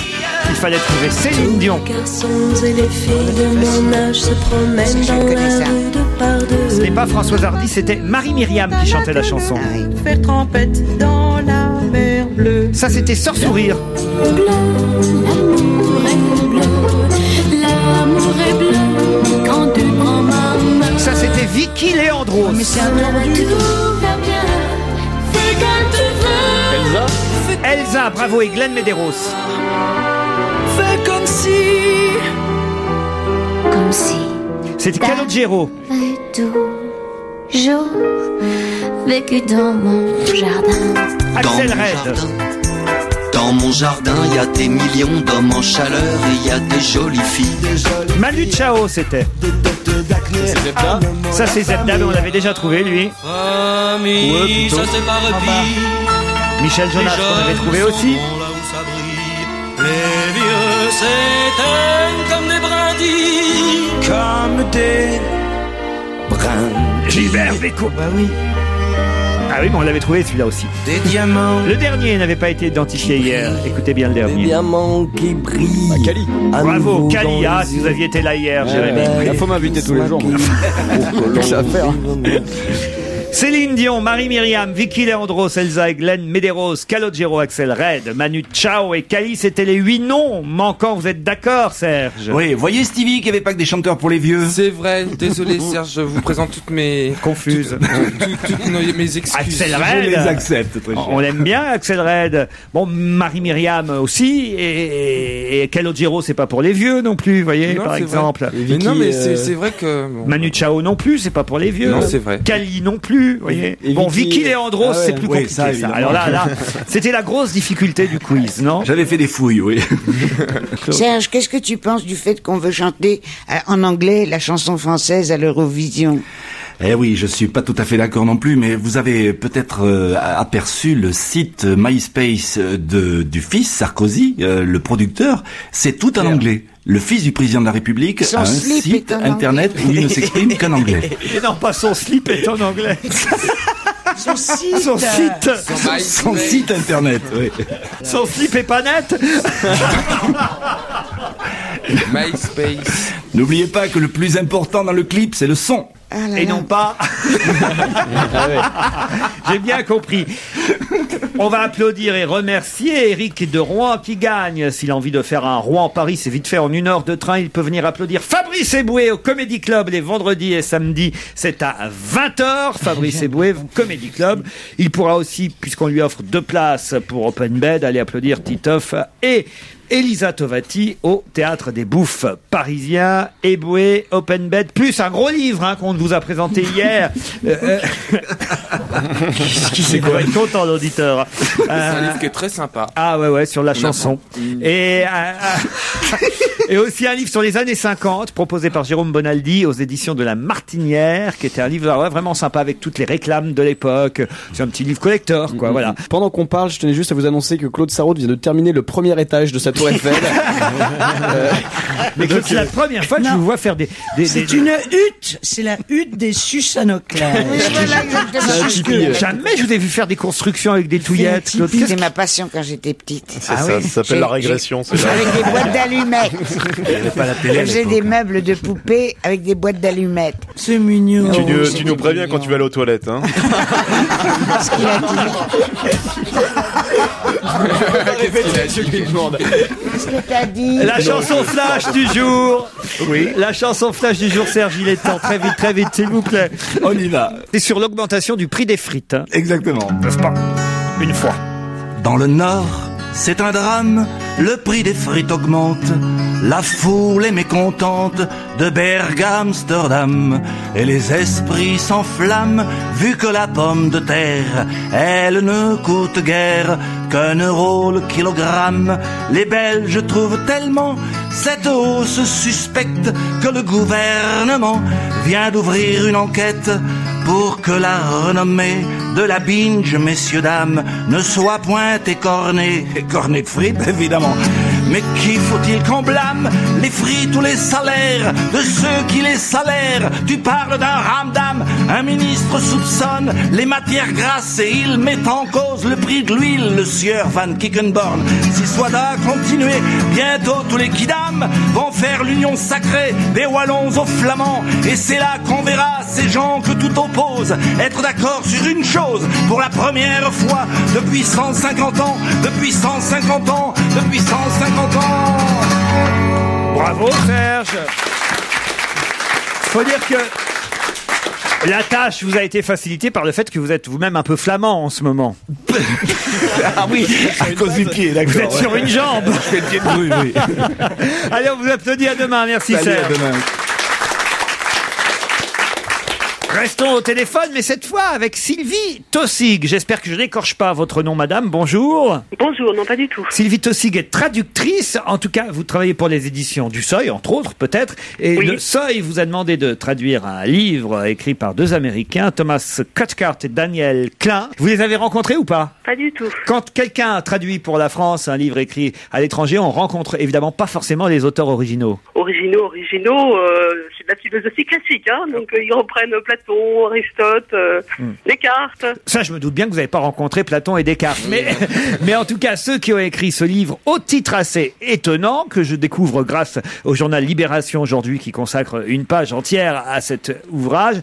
Il fallait trouver Céline Dion. Les garçons et les filles de mon âge se promènent dans la rue de par deux. Ce n'est pas Françoise Hardy, c'était Marie-Myriam qui chantait la chanson. Faire trempette dans la mer bleue. Ça, c'était Sors sourire. Bleu, l'amour est bleu. L'amour est bleu quand tu prends ma main. Ça, c'était Vicky Léandros. Mais c'est un tordu. Tout va bien. Fais comme tu veux. Elsa, bravo, et Glenn Medeiros. Fais comme si. Comme si C'était Calogero. toujours vécu dans mon jardin. Axel Dans mon Red. jardin. Dans mon jardin, il y a des millions d'hommes en chaleur et il y a des jolies filles. Manu Chao, c'était. Ça, c'est Zebda, mais on l'avait déjà trouvé, lui. Famille, ça c'est ma repie. Michel Jonas, on avait trouvé aussi. Les vieux s'éteignent comme des brindilles. Comme des brins. Gilbert Bécaud. Bah oui. Ah oui, mais on l'avait trouvé celui-là aussi. Des diamants. Le dernier n'avait pas été identifié hier. Écoutez bien le Des dernier. diamants qui brillent. Cali. Bravo, Cali. Ah, si vous aviez été là hier, Jérémy. Il faut m'inviter tous les jours. C'est à faire. Céline Dion, Marie-Myriam, Vicky Leandros, Elsa et Glenn Medeiros, Calogero, Axel Red, Manu Chao et Cali, c'était les 8 noms manquants. Vous êtes d'accord, Serge? Oui, voyez Stevie qu'il n'y avait pas que des chanteurs pour les vieux. C'est vrai, désolé Serge, je vous présente toutes mes... Confuse. Toutes mes excuses. Axel Je Red. les accepte, très cher. On l'aime bien, Axel Red. Bon, Marie-Myriam aussi. Et Calogero, c'est pas pour les vieux non plus, vous voyez, Non, par c'est exemple. vrai. Mais non, mais c'est vrai que... bon, Manu Chao non plus, c'est pas pour les vieux. Non, c'est vrai. Cali non plus, vous voyez. Et Bon, Vicky- Vicky Leandros, Ah ouais, c'est plus oui, compliqué, ça, ça. évidemment. Alors là, c'était la grosse difficulté du quiz, non? J'avais fait des fouilles, oui. Serge, qu'est-ce que tu penses du fait qu'on veut chanter en anglais la chanson française à l'Eurovision? Eh oui, je suis pas tout à fait d'accord non plus, mais vous avez peut-être aperçu le site MySpace du fils Sarkozy, le producteur. C'est tout en anglais. Le fils du président de la République Son a un slip site est en internet où il ne s'exprime qu'en anglais. Et non, pas son slip est en anglais. Son site. Son site. Son site internet, oui. Son slip est pas net. MySpace. N'oubliez pas que le plus important dans le clip, c'est le son. Ah là Et là. non pas. J'ai bien compris. On va applaudir et remercier Eric de Rouen qui gagne. S'il a envie de faire un Rouen-Paris, c'est vite fait en 1 heure de train. Il peut venir applaudir Fabrice Eboué au Comedy Club les vendredis et samedis. C'est à 20h. Fabrice Eboué, Comedy Club. Il pourra aussi, puisqu'on lui offre 2 places pour Open Bed, aller applaudir Titoff et Elisa Tovati au Théâtre des Bouffes parisiens, Eboué, Open Bed, plus un gros livre qu'on vous a présenté hier. Qui c'est quoi? Être content l'auditeur. C'est un livre qui est très sympa. Ah ouais, sur la chanson. Et aussi un livre sur les années 50 proposé par Jérôme Bonaldi aux éditions de La Martinière, qui était un livre vraiment sympa avec toutes les réclames de l'époque. C'est un petit livre collector, quoi. Voilà. Pendant qu'on parle, je tenais juste à vous annoncer que Claude Sarraute vient de terminer le premier étage de sa tour Eiffel. Mais Claude, c'est la première fois que je vous vois faire des C'est une hutte, c'est la hutte des Susanoclades. Jamais je vous ai vu faire des constructions avec des touillettes. C'est ma passion quand j'étais petite. Ça s'appelle la régression. C'est avec des boîtes d'allumettes. Je faisais des meubles de poupées avec des boîtes d'allumettes. C'est mignon. Tu nous préviens quand tu vas aller aux toilettes, hein. Ce qu'il a dit. Qu'est-ce que t'as dit? La chanson flash du jour. Oui. La chanson flash du jour, Serge, il est temps. Très vite, s'il vous plaît. On y va. C'est sur l'augmentation du prix des frites. Exactement. N'est-ce pas? Une fois. Dans le Nord, c'est un drame, le prix des frites augmente. La foule est mécontente de Bergame, Amsterdam, et les esprits s'enflamment vu que la pomme de terre, elle ne coûte guère qu'€1 le kilogramme. Les Belges trouvent tellement cette hausse suspecte que le gouvernement vient d'ouvrir une enquête pour que la renommée de la binge, messieurs, dames, ne soit point écornée. Écornée de frites, évidemment. Mais qui faut-il qu'on blâme? Les frites ou les salaires de ceux qui les salèrent? Tu parles d'un ramdam, un ministre soupçonne les matières grasses et il met en cause le prix de l'huile, le sieur Van Kickenborn. Si soit à continuer, bientôt tous les kidam vont faire l'union sacrée des Wallons aux Flamands. Et c'est là qu'on verra ces gens que tout oppose être d'accord sur une chose pour la première fois depuis 150 ans, depuis 150 ans, depuis 150 ans. Bravo Serge. Faut dire que la tâche vous a été facilitée par le fait que vous êtes vous-même un peu flamand en ce moment. Ah oui, à cause du pied, d'accord. Vous êtes sur une jambe. Je fais le pied de oui. Allez, on vous applaudit, à demain. Merci. Salut, Serge. à demain. Restons au téléphone, mais cette fois avec Sylvie Tossig. J'espère que je n'écorche pas votre nom, madame. Bonjour. Bonjour, non pas du tout. Sylvie Tossig est traductrice. En tout cas, vous travaillez pour les éditions du Seuil, entre autres, peut-être. Et oui. Le Seuil vous a demandé de traduire un livre écrit par deux Américains, Thomas Cathcart et Daniel Klein. Vous les avez rencontrés ou pas? Pas du tout. Quand quelqu'un traduit pour la France un livre écrit à l'étranger, on rencontre évidemment pas forcément les auteurs originaux. Originaux, c'est de la philosophie classique, hein. Donc ils reprennent Platon, Aristote, Descartes. Ça, je me doute bien que vous n'avez pas rencontré Platon et Descartes. Mais en tout cas, ceux qui ont écrit ce livre au titre assez étonnant, que je découvre grâce au journal Libération aujourd'hui, qui consacre une page entière à cet ouvrage.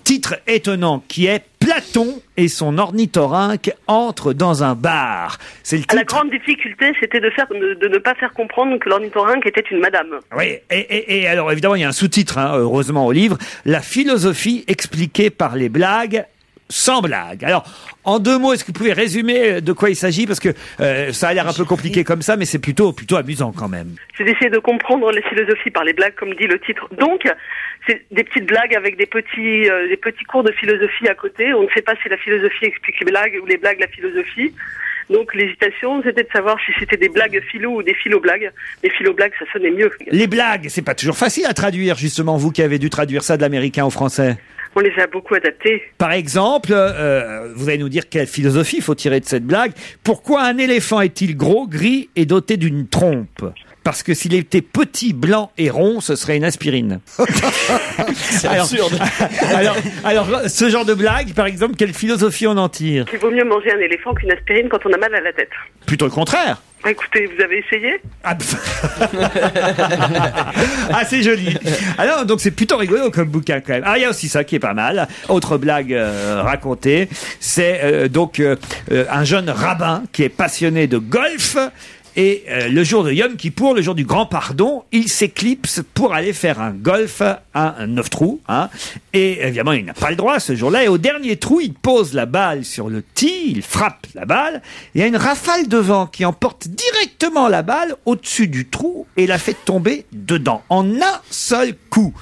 Titre étonnant qui est Platon et son ornithorynque entrent dans un bar. C'est le titre. La grande difficulté, c'était de ne pas faire comprendre que l'ornithorynque était une madame. Oui, et alors évidemment, il y a un sous-titre, heureusement, au livre. La philosophie expliquée par les blagues, sans blague. Alors, en 2 mots, est-ce que vous pouvez résumer de quoi il s'agit? Parce que ça a l'air un peu compliqué comme ça, mais c'est plutôt amusant quand même. C'est d'essayer de comprendre la philosophie par les blagues, comme dit le titre. Donc, c'est des petites blagues avec des petits cours de philosophie à côté. On ne sait pas si la philosophie explique les blagues ou les blagues la philosophie. Donc l'hésitation, c'était de savoir si c'était des blagues philo ou des philo-blagues. Les philo-blagues, ça sonnait mieux. Les blagues, c'est pas toujours facile à traduire, justement, vous qui avez dû traduire ça de l'américain au français. On les a beaucoup adaptés. Par exemple, vous allez nous dire quelle philosophie faut tirer de cette blague. Pourquoi un éléphant est-il gros, gris et doté d'une trompe? Parce que s'il était petit, blanc et rond, ce serait une aspirine. C'est absurde. Alors, ce genre de blague, par exemple, quelle philosophie on en tire? Il vaut mieux manger un éléphant qu'une aspirine quand on a mal à la tête. Plutôt le contraire. Écoutez, vous avez essayé? Ah, c'est joli. Alors, donc c'est plutôt rigolo comme bouquin quand même. Ah, il y a aussi ça qui est pas mal. Autre blague racontée, c'est un jeune rabbin qui est passionné de golf. Et le jour de Yom Kippour, le jour du grand pardon, il s'éclipse pour aller faire un golf à un 9 trous. Hein. Et évidemment, il n'a pas le droit ce jour-là. Et au dernier trou, il pose la balle sur le tee, il frappe la balle. Il y a une rafale de vent qui emporte directement la balle au-dessus du trou et la fait tomber dedans en un seul coup.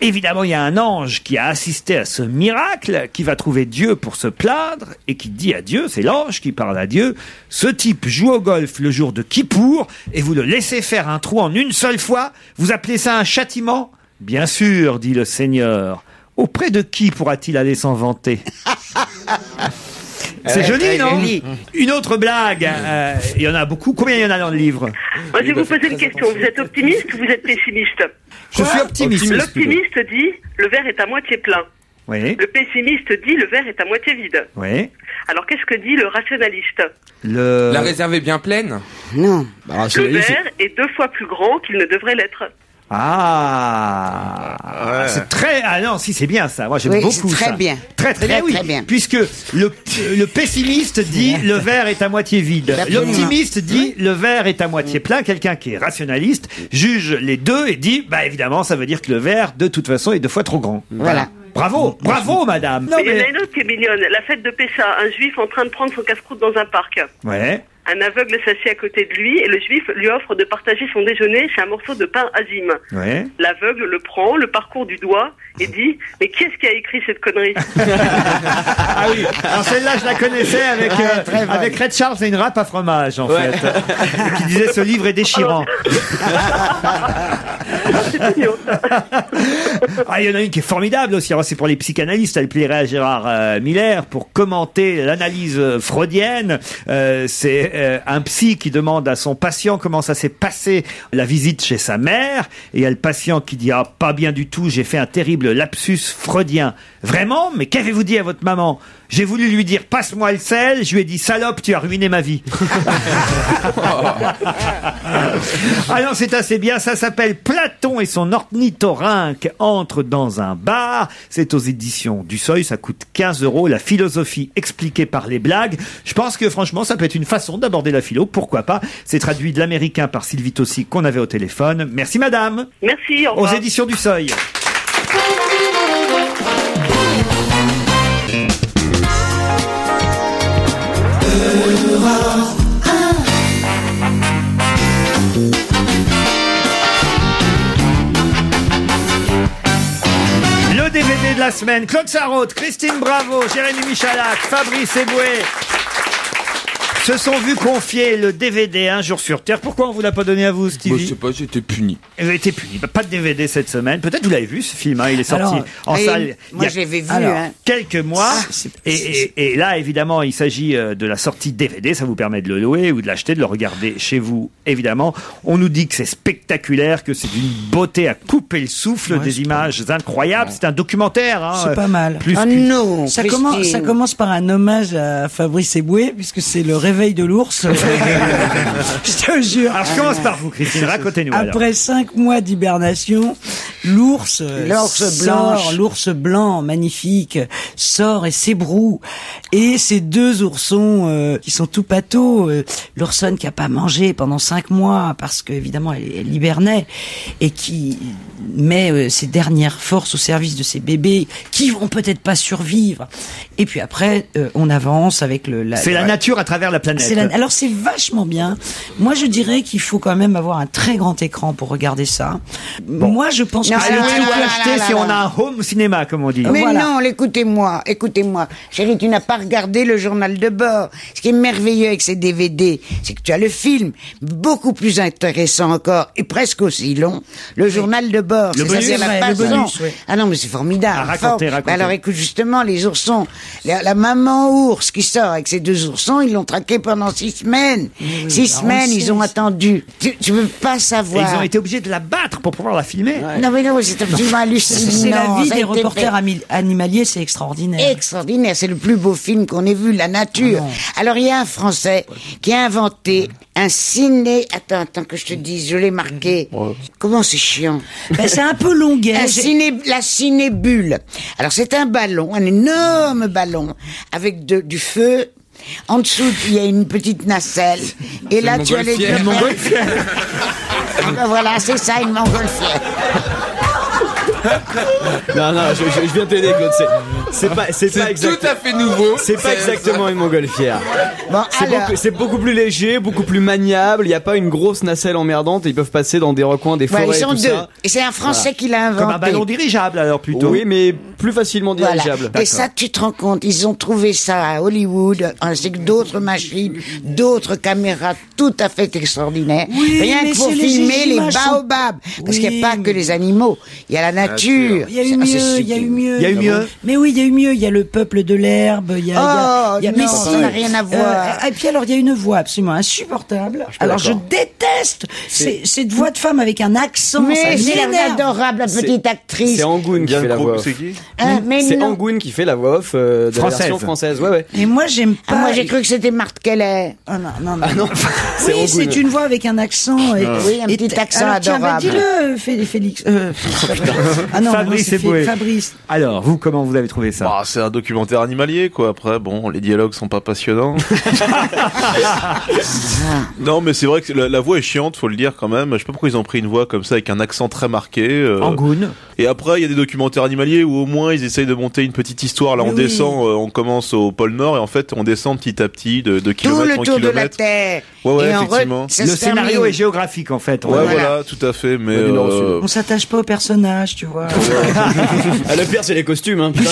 Évidemment, il y a un ange qui a assisté à ce miracle, qui va trouver Dieu pour se plaindre et qui dit à Dieu, c'est l'ange qui parle à Dieu, ce type joue au golf le jour de Kippour et vous le laissez faire un trou en une seule fois, vous appelez ça un châtiment ? Bien sûr, dit le Seigneur. Auprès de qui pourra-t-il aller s'en vanter ? C'est joli, non ? Joli. Une autre blague. Il y en a beaucoup. Combien il y en a dans le livre ? Moi, je vais vous poser une question. Vous êtes optimiste ou vous êtes pessimiste ? Je suis optimiste. L'optimiste dit le verre est à moitié plein. Oui. Le pessimiste dit le verre est à moitié vide. Oui. Alors qu'est-ce que dit le rationaliste ? La réserve est bien pleine ? Non. Le verre est 2 fois plus grand qu'il ne devrait l'être. Ah, c'est très. Ah non, si c'est bien ça. Moi j'aime beaucoup c'est très ça. Bien. Très bien, oui. Très bien. Puisque le pessimiste dit le verre est à moitié vide. L'optimiste dit le verre est à moitié plein. Quelqu'un qui est rationaliste juge les deux et dit bah évidemment ça veut dire que le verre de toute façon est 2 fois trop grand. Voilà. Bravo, madame. Non, mais il y en a une autre qui est mignonne. La fête de Pessa, un juif en train de prendre son casse-croûte dans un parc. Ouais. Un aveugle s'assied à côté de lui et le juif lui offre de partager son déjeuner chez un morceau de pain azim. Ouais. L'aveugle le prend, le parcourt du doigt et dit « Mais qui est-ce qui a écrit cette connerie ?» Ah oui, alors celle-là je la connaissais avec Red Charles et une râpe à fromage en fait. Qui disait ce livre est déchirant. Ah, il y en a une qui est formidable aussi. Alors, c'est pour les psychanalystes. Elle plairait à Gérard Miller pour commenter l'analyse freudienne. C'est un psy qui demande à son patient comment ça s'est passé la visite chez sa mère. Et il y a le patient qui dit « Ah, pas bien du tout, j'ai fait un terrible lapsus freudien. » Vraiment ? Mais qu'avez-vous dit à votre maman ? J'ai voulu lui dire « Passe-moi le sel ». Je lui ai dit « Salope, tu as ruiné ma vie. » Ah non, c'est assez bien. Ça s'appelle Platon et son ornithorynque entrent dans un bar. C'est aux éditions du Seuil. Ça coûte 15 €. La philosophie expliquée par les blagues. Je pense que franchement, ça peut être une façon d'aborder la philo. Pourquoi pas ? C'est traduit de l'américain par Sylvie Tossi qu'on avait au téléphone. Merci madame. Merci, au revoir. Aux éditions du Seuil. Le DVD de la semaine, Claude Sarraute, Christine Bravo, Jérémy Michalak, Fabrice Eboué se sont vus confier le DVD Un jour sur Terre. Pourquoi on vous l'a pas donné à vous, Stevie ? Je sais pas, j'ai été puni. Vous avez été puni. Pas de DVD cette semaine. Peut-être vous l'avez vu ce film. Il est sorti en salle. Moi, je l'avais vu. Quelques mois. Et là, évidemment, il s'agit de la sortie DVD. Ça vous permet de le louer ou de l'acheter, de le regarder chez vous. Évidemment, on nous dit que c'est spectaculaire, que c'est d'une beauté à couper le souffle, des images incroyables. C'est un documentaire. Hein, c'est pas mal. Non, ça commence par un hommage à Fabrice Eboué, puisque c'est le réveil de l'ours. Je te jure. Alors, je commence par vous, Christine. Racontez-nous. Après 5 mois d'hibernation, l'ours blanc, magnifique, sort et s'ébroue. Et ces 2 oursons qui sont tout pâteaux, l'oursonne qui a pas mangé pendant 5 mois parce que évidemment elle hibernait et qui met ses dernières forces au service de ses bébés qui vont peut-être pas survivre. Et puis après, on avance avec c'est la nature à travers la planète. Alors c'est vachement bien. Moi je dirais qu'il faut quand même avoir un très grand écran pour regarder ça. Bon. Moi je pense que c'est acheter si on a un home cinéma comme on dit. Mais non, écoutez-moi. Chérie, tu n'as pas regardé le journal de bord. Ce qui est merveilleux avec ces DVD, c'est que tu as le film, beaucoup plus intéressant encore et presque aussi long, le journal de bord. C'est-à-dire la bonus. Ah non, mais c'est formidable. Racontez. Alors écoute, justement, les oursons, la maman ours qui sort avec ses 2 oursons, ils l'ont traqué pendant 6 semaines. 6 semaines, ils ont attendu. Tu veux pas savoir. Et ils ont été obligés de la battre pour pouvoir la filmer. Non, mais non, c'est absolument hallucinant. C'est la vie des reporters animaliers, c'est extraordinaire. Extraordinaire, c'est le plus beau film qu'on ait vu, la nature. Alors, il y a un Français qui a inventé un ciné... Attends que je te dise, je l'ai marqué. Comment c'est chiant. C'est un peu longuet. La cinébule. Alors, c'est un ballon, un énorme ballon, avec du feu En dessous, il y a une petite nacelle. Et là, tu as les deux. Une montgolfière. Ah ben voilà, c'est ça, une montgolfière. Non, je viens t'aider, Claude. C'est pas tout à fait nouveau. C'est pas exactement une montgolfière. Bon, C'est beaucoup plus léger, beaucoup plus maniable. Il n'y a pas une grosse nacelle emmerdante. Ils peuvent passer dans des recoins, des forêts. Ils sont et tout deux. ça. Et c'est un Français qui l'a inventé. Comme un ballon dirigeable, alors, plutôt. Oui, mais plus facilement dirigeable. Voilà. Et ça, tu te rends compte, ils ont trouvé ça à Hollywood, ainsi que d'autres machines, d'autres caméras tout à fait extraordinaires. Oui, Rien mais que pour c'est filmer les images sont- baobabs. Parce qu'il n'y a pas Oui. que les animaux. Il y a la nature. Il y a eu mieux, il y a eu mieux. Il y a eu mieux. Mais oui, il y a eu mieux. Il y a le peuple de l'herbe. Il y a, Oh, non, mais ça si. n'a rien à voir. Et puis alors, il y a une voix absolument insupportable. pas Alors, je d'accord. déteste cette voix de femme avec un accent. Mais ça c'est m'énerve. adorable, la petite actrice. C'est Angoun qui fait la voix off. C'est qui Mais C'est non. Angoun qui fait la voix off de la version française. Ouais. Et moi, j'aime pas. Ah, moi, j'ai cru que c'était Marthe Keller. Ah non. Ah non, c'est Oui, c'est Angoun. une voix avec un accent. Oui, un petit accent alors, tiens, bah, adorable. dis-le, Félix. Ah non, Fabrice c'est Eboué. Fabrice. Alors, vous, comment vous avez trouvé ça? Bah, c'est un documentaire animalier, quoi. Après, bon, les dialogues sont pas passionnants. Non, mais c'est vrai que la voix est chiante, faut le dire quand même. Je sais pas pourquoi ils ont pris une voix comme ça avec un accent très marqué. Angoun. Et après, il y a des documentaires animaliers où au moins ils essayent de monter une petite histoire. Là, on Oui. descend, on commence au pôle Nord et en fait, on descend petit à petit de Tout kilomètre le en tour de la kilomètre. Terre. Ouais, Et en effectivement. ça Le se scénario termine. est géographique, en fait. Ouais, Voilà. voilà, tout à fait. Mais Ouais, du nord au sud. On s'attache pas au personnage, tu vois. Ah, le pire, c'est les costumes. Hein, putain.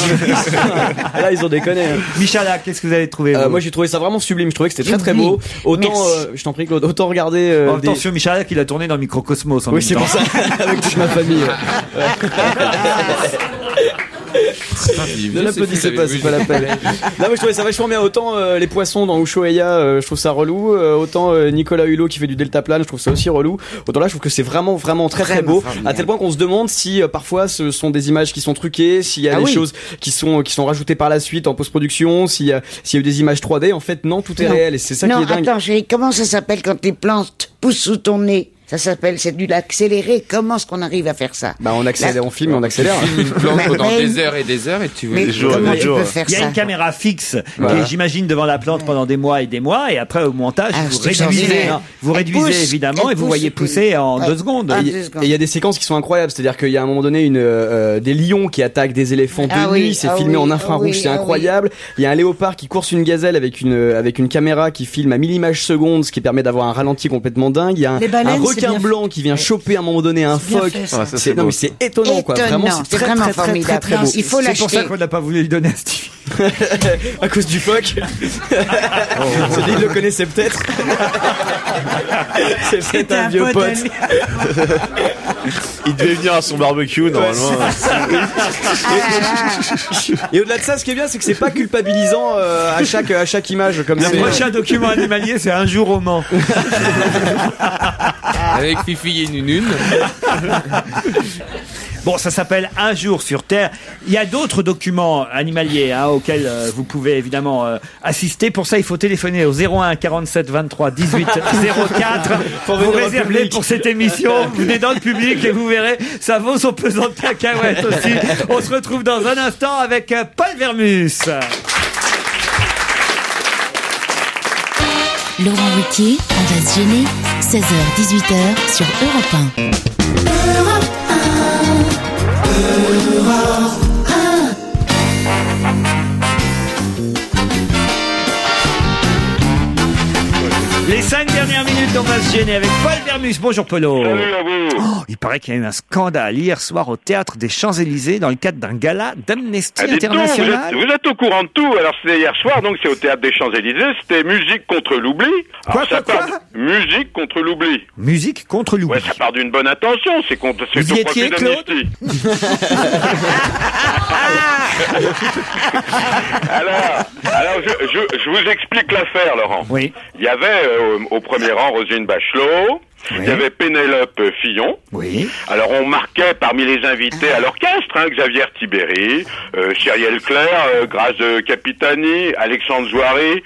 Là, ils ont déconné. Hein. Michala, qu'est-ce que vous avez trouvé vous Moi, j'ai trouvé ça vraiment sublime. Je trouvais que c'était très très J'oublie. beau. Autant, Merci. je t'en prie, Claude, autant regarder. des- Attention, Michala, qu'il a tourné dans Microcosmos en Oui, même c'est temps. pour ça, avec toute ma famille. Ne l'applaudissez pas, c'est pas la peine. Non, mais je trouvais ça vachement bien. Autant les poissons dans Ushuaïa, je trouve ça relou. Autant Nicolas Hulot qui fait du deltaplane, je trouve ça aussi relou. Autant là, je trouve que c'est vraiment vraiment très très beau. À tel point qu'on se demande si parfois ce sont des images qui sont truquées, s'il y a des choses qui sont rajoutées par la suite en post-production, s'il y a eu des images 3D. En fait, non, tout est Non. réel et c'est ça Non, qui est dingue. attends, chérie, comment ça s'appelle quand les plantes poussent sous ton nez? Ça s'appelle, c'est du accéléré. Comment est-ce qu'on arrive à faire ça? Bah, on accélère, on filme, on accélère. Une plante pendant mais- des heures et des heures et tu Mais jours et comment des tu jours. peux faire Il y a ça? une caméra fixe Voilà. qui, j'imagine, devant la plante pendant des mois et des mois, et après au montage, Ah, vous c'est réduisez, extraordinaire. vous Elle réduisez pousse, évidemment, elle et vous pousse, voyez pousser en ouais. 2 secondes. Ah, Et il y a des séquences qui sont incroyables, c'est-à-dire qu'il y a à un moment donné des lions qui attaquent des éléphants de Ah nuit, oui, c'est ah filmé oui, en ah infrarouge, oui, c'est ah incroyable. Il y a un léopard qui course une gazelle avec une caméra qui filme à 1000 images secondes, ce qui permet d'avoir un ralenti complètement dingue. Il y a Les baleines, un c'est requin bien blanc qui vient choper à un moment donné un C'est bien phoque. fait, ça. Ah, ça, c'est Non beau. mais c'est étonnant quoi, vraiment Étonnant, c'est c'est très vraiment très très très formidable. très beau. Il faut C'est pour ça l'acheter. qu'on n'a pas voulu lui donner un Stevie. À cause du phoque. C'est lui, il le connaissait peut-être. C'est peut-être C'était un un vieux pote pote. à lui. Il devait venir à son barbecue, normalement. Et au-delà de ça, ce qui est bien, c'est que c'est pas culpabilisant à chaque image comme Le c'est. prochain document animalier, c'est Un jour au Mans. avec Fifi et Nunune. Bon, ça s'appelle Un jour sur Terre. Il y a d'autres documents animaliers auxquels vous pouvez évidemment assister. Pour ça, il faut téléphoner au 01 47 23 18 04. Faut Vous venir au réservez public. pour cette émission. Vous venez dans le public et vous verrez, ça vaut son pesant de cacahuètes aussi. On se retrouve dans un instant avec Paul Vermus. Laurent Ruquier, on va se gêner. 16h-18h sur Europe 1. Les 5 dernières minutes, on va se gêner avec Paul Vermus. Bonjour Polo. Salut à vous. Oh, il paraît qu'il y a eu un scandale hier soir au théâtre des Champs-Élysées dans le cadre d'un gala d'Amnesty Dites donc, International. vous êtes au courant de tout. Alors c'était hier soir, donc c'est au théâtre des Champs-Élysées. C'était musique contre l'oubli. Alors, Quoi musique contre l'oubli. Musique contre l'oubli. Ouais, ça part d'une bonne intention. C'est contre. C'est Vous y au étiez, profit d'Amnesty. Alors je vous explique l'affaire, Laurent. Oui. Il y avait au premier rang Roselyne Bachelot. Oui. Il y avait Pénélope Fillon. Oui. Alors on marquait parmi les invités à l'orchestre, Xavier Tibéri, Cyrielle Claire, Grace Capitani, Alexandre Zouari,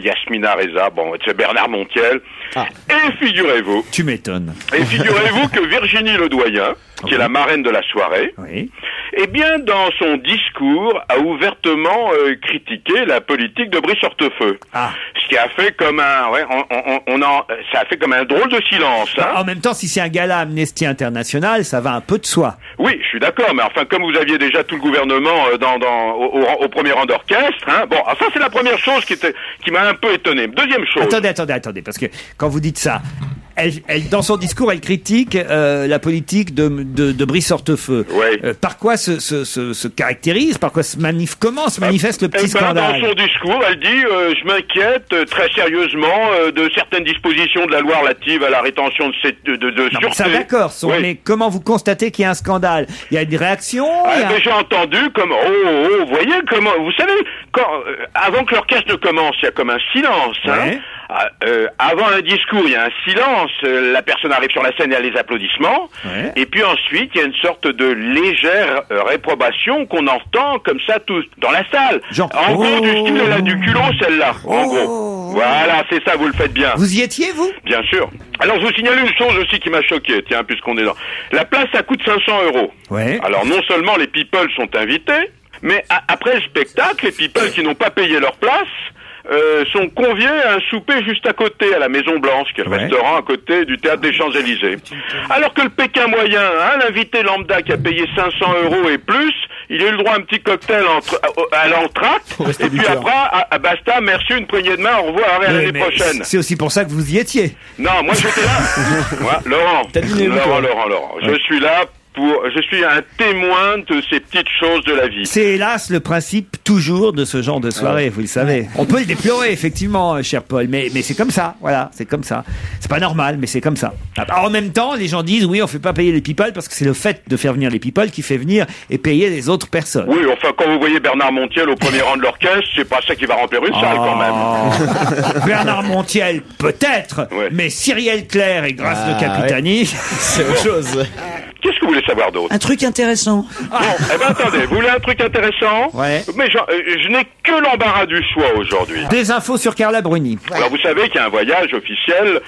Yasmina Reza, bon, c'est Bernard Montiel. Et figurez-vous. Tu m'étonnes. Et figurez-vous que Virginie Ledoyen, qui est la marraine de la soirée, oui. Eh bien, dans son discours, a ouvertement critiqué la politique de Brice Hortefeux. Ce qui a fait comme ça a fait comme un drôle de silence. Hein. En même temps, si c'est un gala Amnesty International, ça va un peu de soi. Oui, je suis d'accord, mais enfin, comme vous aviez déjà tout le gouvernement au premier rang d'orchestre, hein, bon, ça c'est la première chose qui m'a un peu étonné. Deuxième chose. Attendez, parce que quand vous dites ça, elle, dans son discours, elle critique la politique de Brice Hortefeux. Oui. Par quoi se caractérise, par quoi comment se manifeste le petit scandale? Dans son discours, elle dit je m'inquiète très sérieusement de certaines dispositions de la loi relative à la rétention de sûreté. Ça d'accord, mais comment vous constatez qu'il y a un scandale? Il y a une réaction? J'ai entendu comme vous voyez comment, vous savez, avant que l'orchestre ne commence, il y a comme un silence. Hein. Avant un discours, il y a un silence, la personne arrive sur la scène et il y a les applaudissements, et puis ensuite il y a une sorte de légère réprobation qu'on entend comme ça tout dans la salle. En gros, du style, elle a du culot celle-là, en gros. Voilà, c'est ça, vous le faites bien. Vous y étiez, vous? Bien sûr. Alors je vous signale une chose aussi qui m'a choqué, tiens, puisqu'on est dans... La place, ça coûte 500 €. Ouais. Alors non seulement les people sont invités, mais après le spectacle, les people qui n'ont pas payé leur place sont conviés à un souper juste à côté, à la Maison Blanche, qui est le restaurant à côté du Théâtre des Champs-Élysées. Alors que le Pékin moyen, l'invité lambda qui a payé 500 € et plus, il a eu le droit à un petit cocktail à l'entracte, et puis après, basta, merci, une poignée de main, au revoir, à l'année prochaine. C'est aussi pour ça que vous y étiez. Non, moi j'étais là. Laurent, je suis là. Je suis un témoin de ces petites choses de la vie. C'est hélas le principe toujours de ce genre de soirée, vous le savez. On peut le déplorer, effectivement, cher Paul, mais c'est comme ça, voilà, c'est comme ça. C'est pas normal, mais c'est comme ça. Alors, en même temps, les gens disent, oui, on fait pas payer les people parce que c'est le fait de faire venir les people qui fait venir et payer les autres personnes. Oui, enfin, quand vous voyez Bernard Montiel au premier rang de l'orchestre, c'est pas ça qui va remplir une salle, quand même. Bernard Montiel, peut-être, mais Cyrielle Claire et Grâce de Capitani, c'est autre chose. Qu'est-ce que vous voulez savoir d'autre? Un truc intéressant. Bon, attendez, vous voulez un truc intéressant? Ouais. Mais je n'ai que l'embarras du choix aujourd'hui. Des infos sur Carla Bruni. Alors vous savez qu'il y a un voyage officiel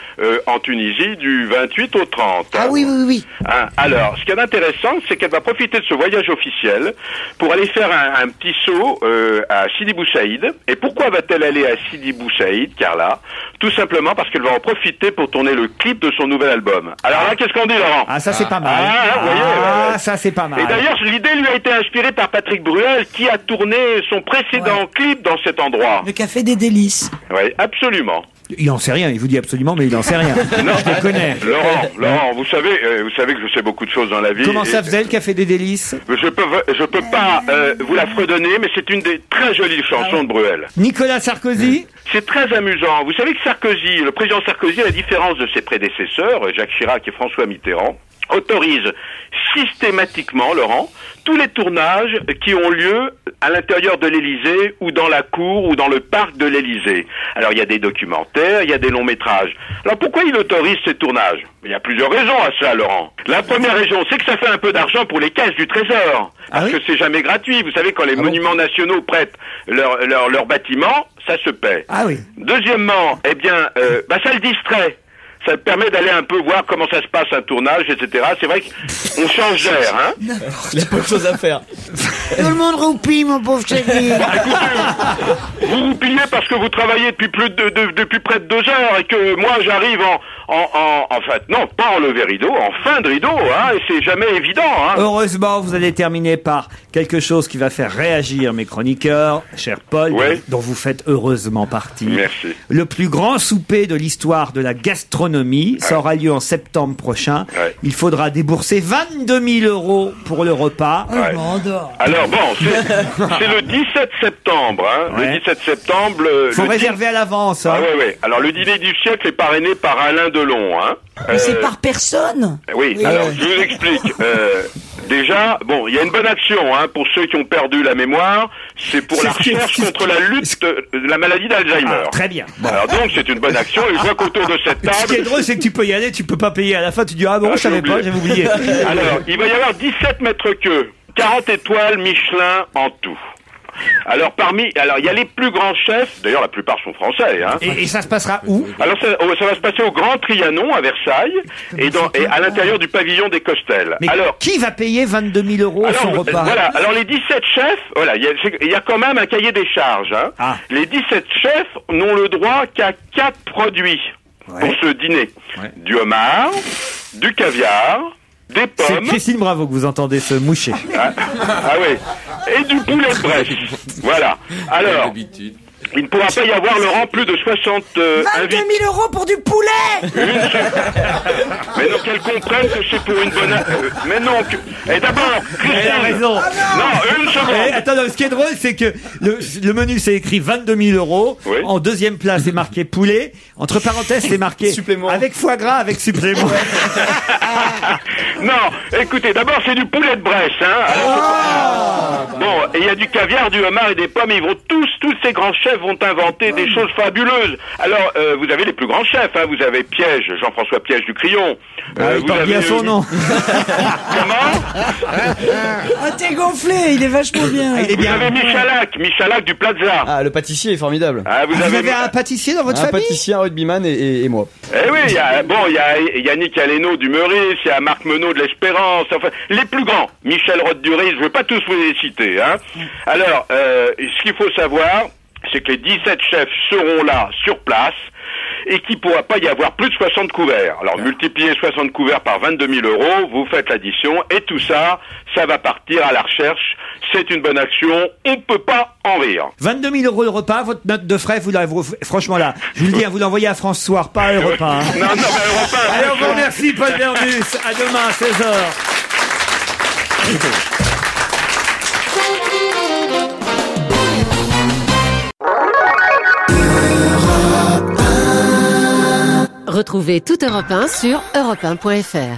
en Tunisie du 28 au 30. Ah oui. Hein, alors, ce qui est intéressant, c'est qu'elle va profiter de ce voyage officiel pour aller faire un petit saut à Sidi Bou Saïd. Et pourquoi va-t-elle aller à Sidi Bou Saïd, Carla? Tout simplement parce qu'elle va en profiter pour tourner le clip de son nouvel album. Alors là, qu'est-ce qu'on dit, Laurent? Ah, ça c'est pas mal. Vous voyez, ça c'est pas mal. Et d'ailleurs, l'idée lui a été inspirée par Patrick Bruel, qui a tourné son précédent clip dans cet endroit. Le Café des Délices. Oui, absolument. Il en sait rien, il vous dit absolument, mais il en sait rien. Non, je les connais. Laurent, vous savez que je sais beaucoup de choses dans la vie. Comment ça faisait le Café des Délices? Je peux pas vous la fredonner, mais c'est une des très jolies chansons de Bruel. Nicolas Sarkozy? C'est très amusant. Vous savez que Sarkozy, le président Sarkozy, à la différence de ses prédécesseurs, Jacques Chirac et François Mitterrand, autorise systématiquement, Laurent, tous les tournages qui ont lieu à l'intérieur de l'Élysée ou dans la cour ou dans le parc de l'Élysée. Alors il y a des documentaires, il y a des longs métrages. Alors pourquoi il autorise ces tournages? Il y a plusieurs raisons à ça, Laurent. La première raison, c'est que ça fait un peu d'argent pour les caisses du Trésor. Parce que c'est jamais gratuit. Vous savez, quand les monuments nationaux prêtent leurs bâtiments, ça se paie. Ah oui. Deuxièmement, ça le distrait. Ça permet d'aller un peu voir comment ça se passe un tournage, etc. C'est vrai qu'on change d'air, hein. Il y a pas de choses à faire. Tout le monde roupille, mon pauvre chéri. Vous roupillez parce que vous travaillez depuis depuis près de 2 heures et que moi j'arrive en fait, non, pas en lever rideau, en fin de rideau, hein, et c'est jamais évident, hein. Heureusement, vous allez terminer par quelque chose qui va faire réagir mes chroniqueurs, cher Paul, dont vous faites heureusement partie. Merci. Le plus grand souper de l'histoire de la gastronomie, ça aura lieu en septembre prochain. Il faudra débourser 22 000 € pour le repas. Alors bon, c'est le 17 septembre, hein. Le 17 septembre. Faut réserver à l'avance, hein. Ah oui. Alors le dîner du siècle est parrainé par Alain Delon, hein. Mais c'est par personne. Oui. Alors je vous explique. Déjà, bon, il y a une bonne action, hein, pour ceux qui ont perdu la mémoire. C'est pour la recherche contre la lutte de la maladie d'Alzheimer. Très bien. Alors donc, c'est une bonne action. Et je vois qu'autour de cette table... Ce qui est drôle, c'est que tu peux y aller, tu peux pas payer à la fin. Tu dis, je savais pas, j'avais oublié. Alors, il va y avoir 17 mètres queues, 40 étoiles Michelin en tout. Alors il y a les plus grands chefs, d'ailleurs la plupart sont français, hein. Et ça se passera où? Alors ça va se passer au Grand Trianon à Versailles et à l'intérieur du pavillon des Costels. Mais alors, qui va payer 22 000 € son repas? Voilà. Alors les 17 chefs, voilà, il y a quand même un cahier des charges, hein. Ah. Les 17 chefs n'ont le droit qu'à 4 produits pour ce dîner. Ouais. Du homard, du caviar, des pommes. C'est Christine Bravo que vous entendez se moucher. Ah oui. Et du poulet de Bresse. Voilà. Alors, il ne pourra pas y avoir, Laurent, plus de 60 22 000 € pour du poulet. Mais non, qu'elle comprenne que c'est pour une bonne... mais non, et d'abord, Christine... Elle a raison. Non, une seconde. Attends, ce qui est drôle, c'est que le menu, c'est écrit 22 000 €. Oui. En deuxième place, c'est marqué poulet. Entre parenthèses, c'est marqué supplément. Avec foie gras, avec supplément. Non, écoutez, d'abord, c'est du poulet de Bresse, hein. Alors, bon, et il y a du caviar, du homard et des pommes. Ils vont tous ces grands chefs vont inventer des choses fabuleuses. Alors, vous avez les plus grands chefs, hein. Vous avez Piège, Jean-François Piège du Crayon. Il parle bien son nom. Comment? Ah, t'es gonflé, il est vachement bien. Il est bien. Vous avez Michalak du Plaza. Ah, le pâtissier est formidable. Ah, vous avez un pâtissier dans votre un famille? Pâtissier, un rugbyman et moi. Eh oui, il y a Yannick Aleno du Meurice, il y a Marc Menot de l'Espérance, enfin, les plus grands. Michel Roth du Riz, je ne veux pas tous vous les citer, hein. Alors, ce qu'il faut savoir, c'est que les 17 chefs seront là, sur place, et qu'il ne pourra pas y avoir plus de 60 couverts. Alors, multipliez 60 couverts par 22 000 €, vous faites l'addition, et tout ça, ça va partir à la recherche. C'est une bonne action, on ne peut pas en rire. 22 000 € le repas, votre note de frais, franchement là, je vous le dis, vous l'envoyez à France Soir, pas à Europe 1. Hein. Non, mais Europe 1. Allez, on vous remercie, Paul Bernus. À demain, à 16h. Retrouvez toute Europe 1 sur europe1.fr.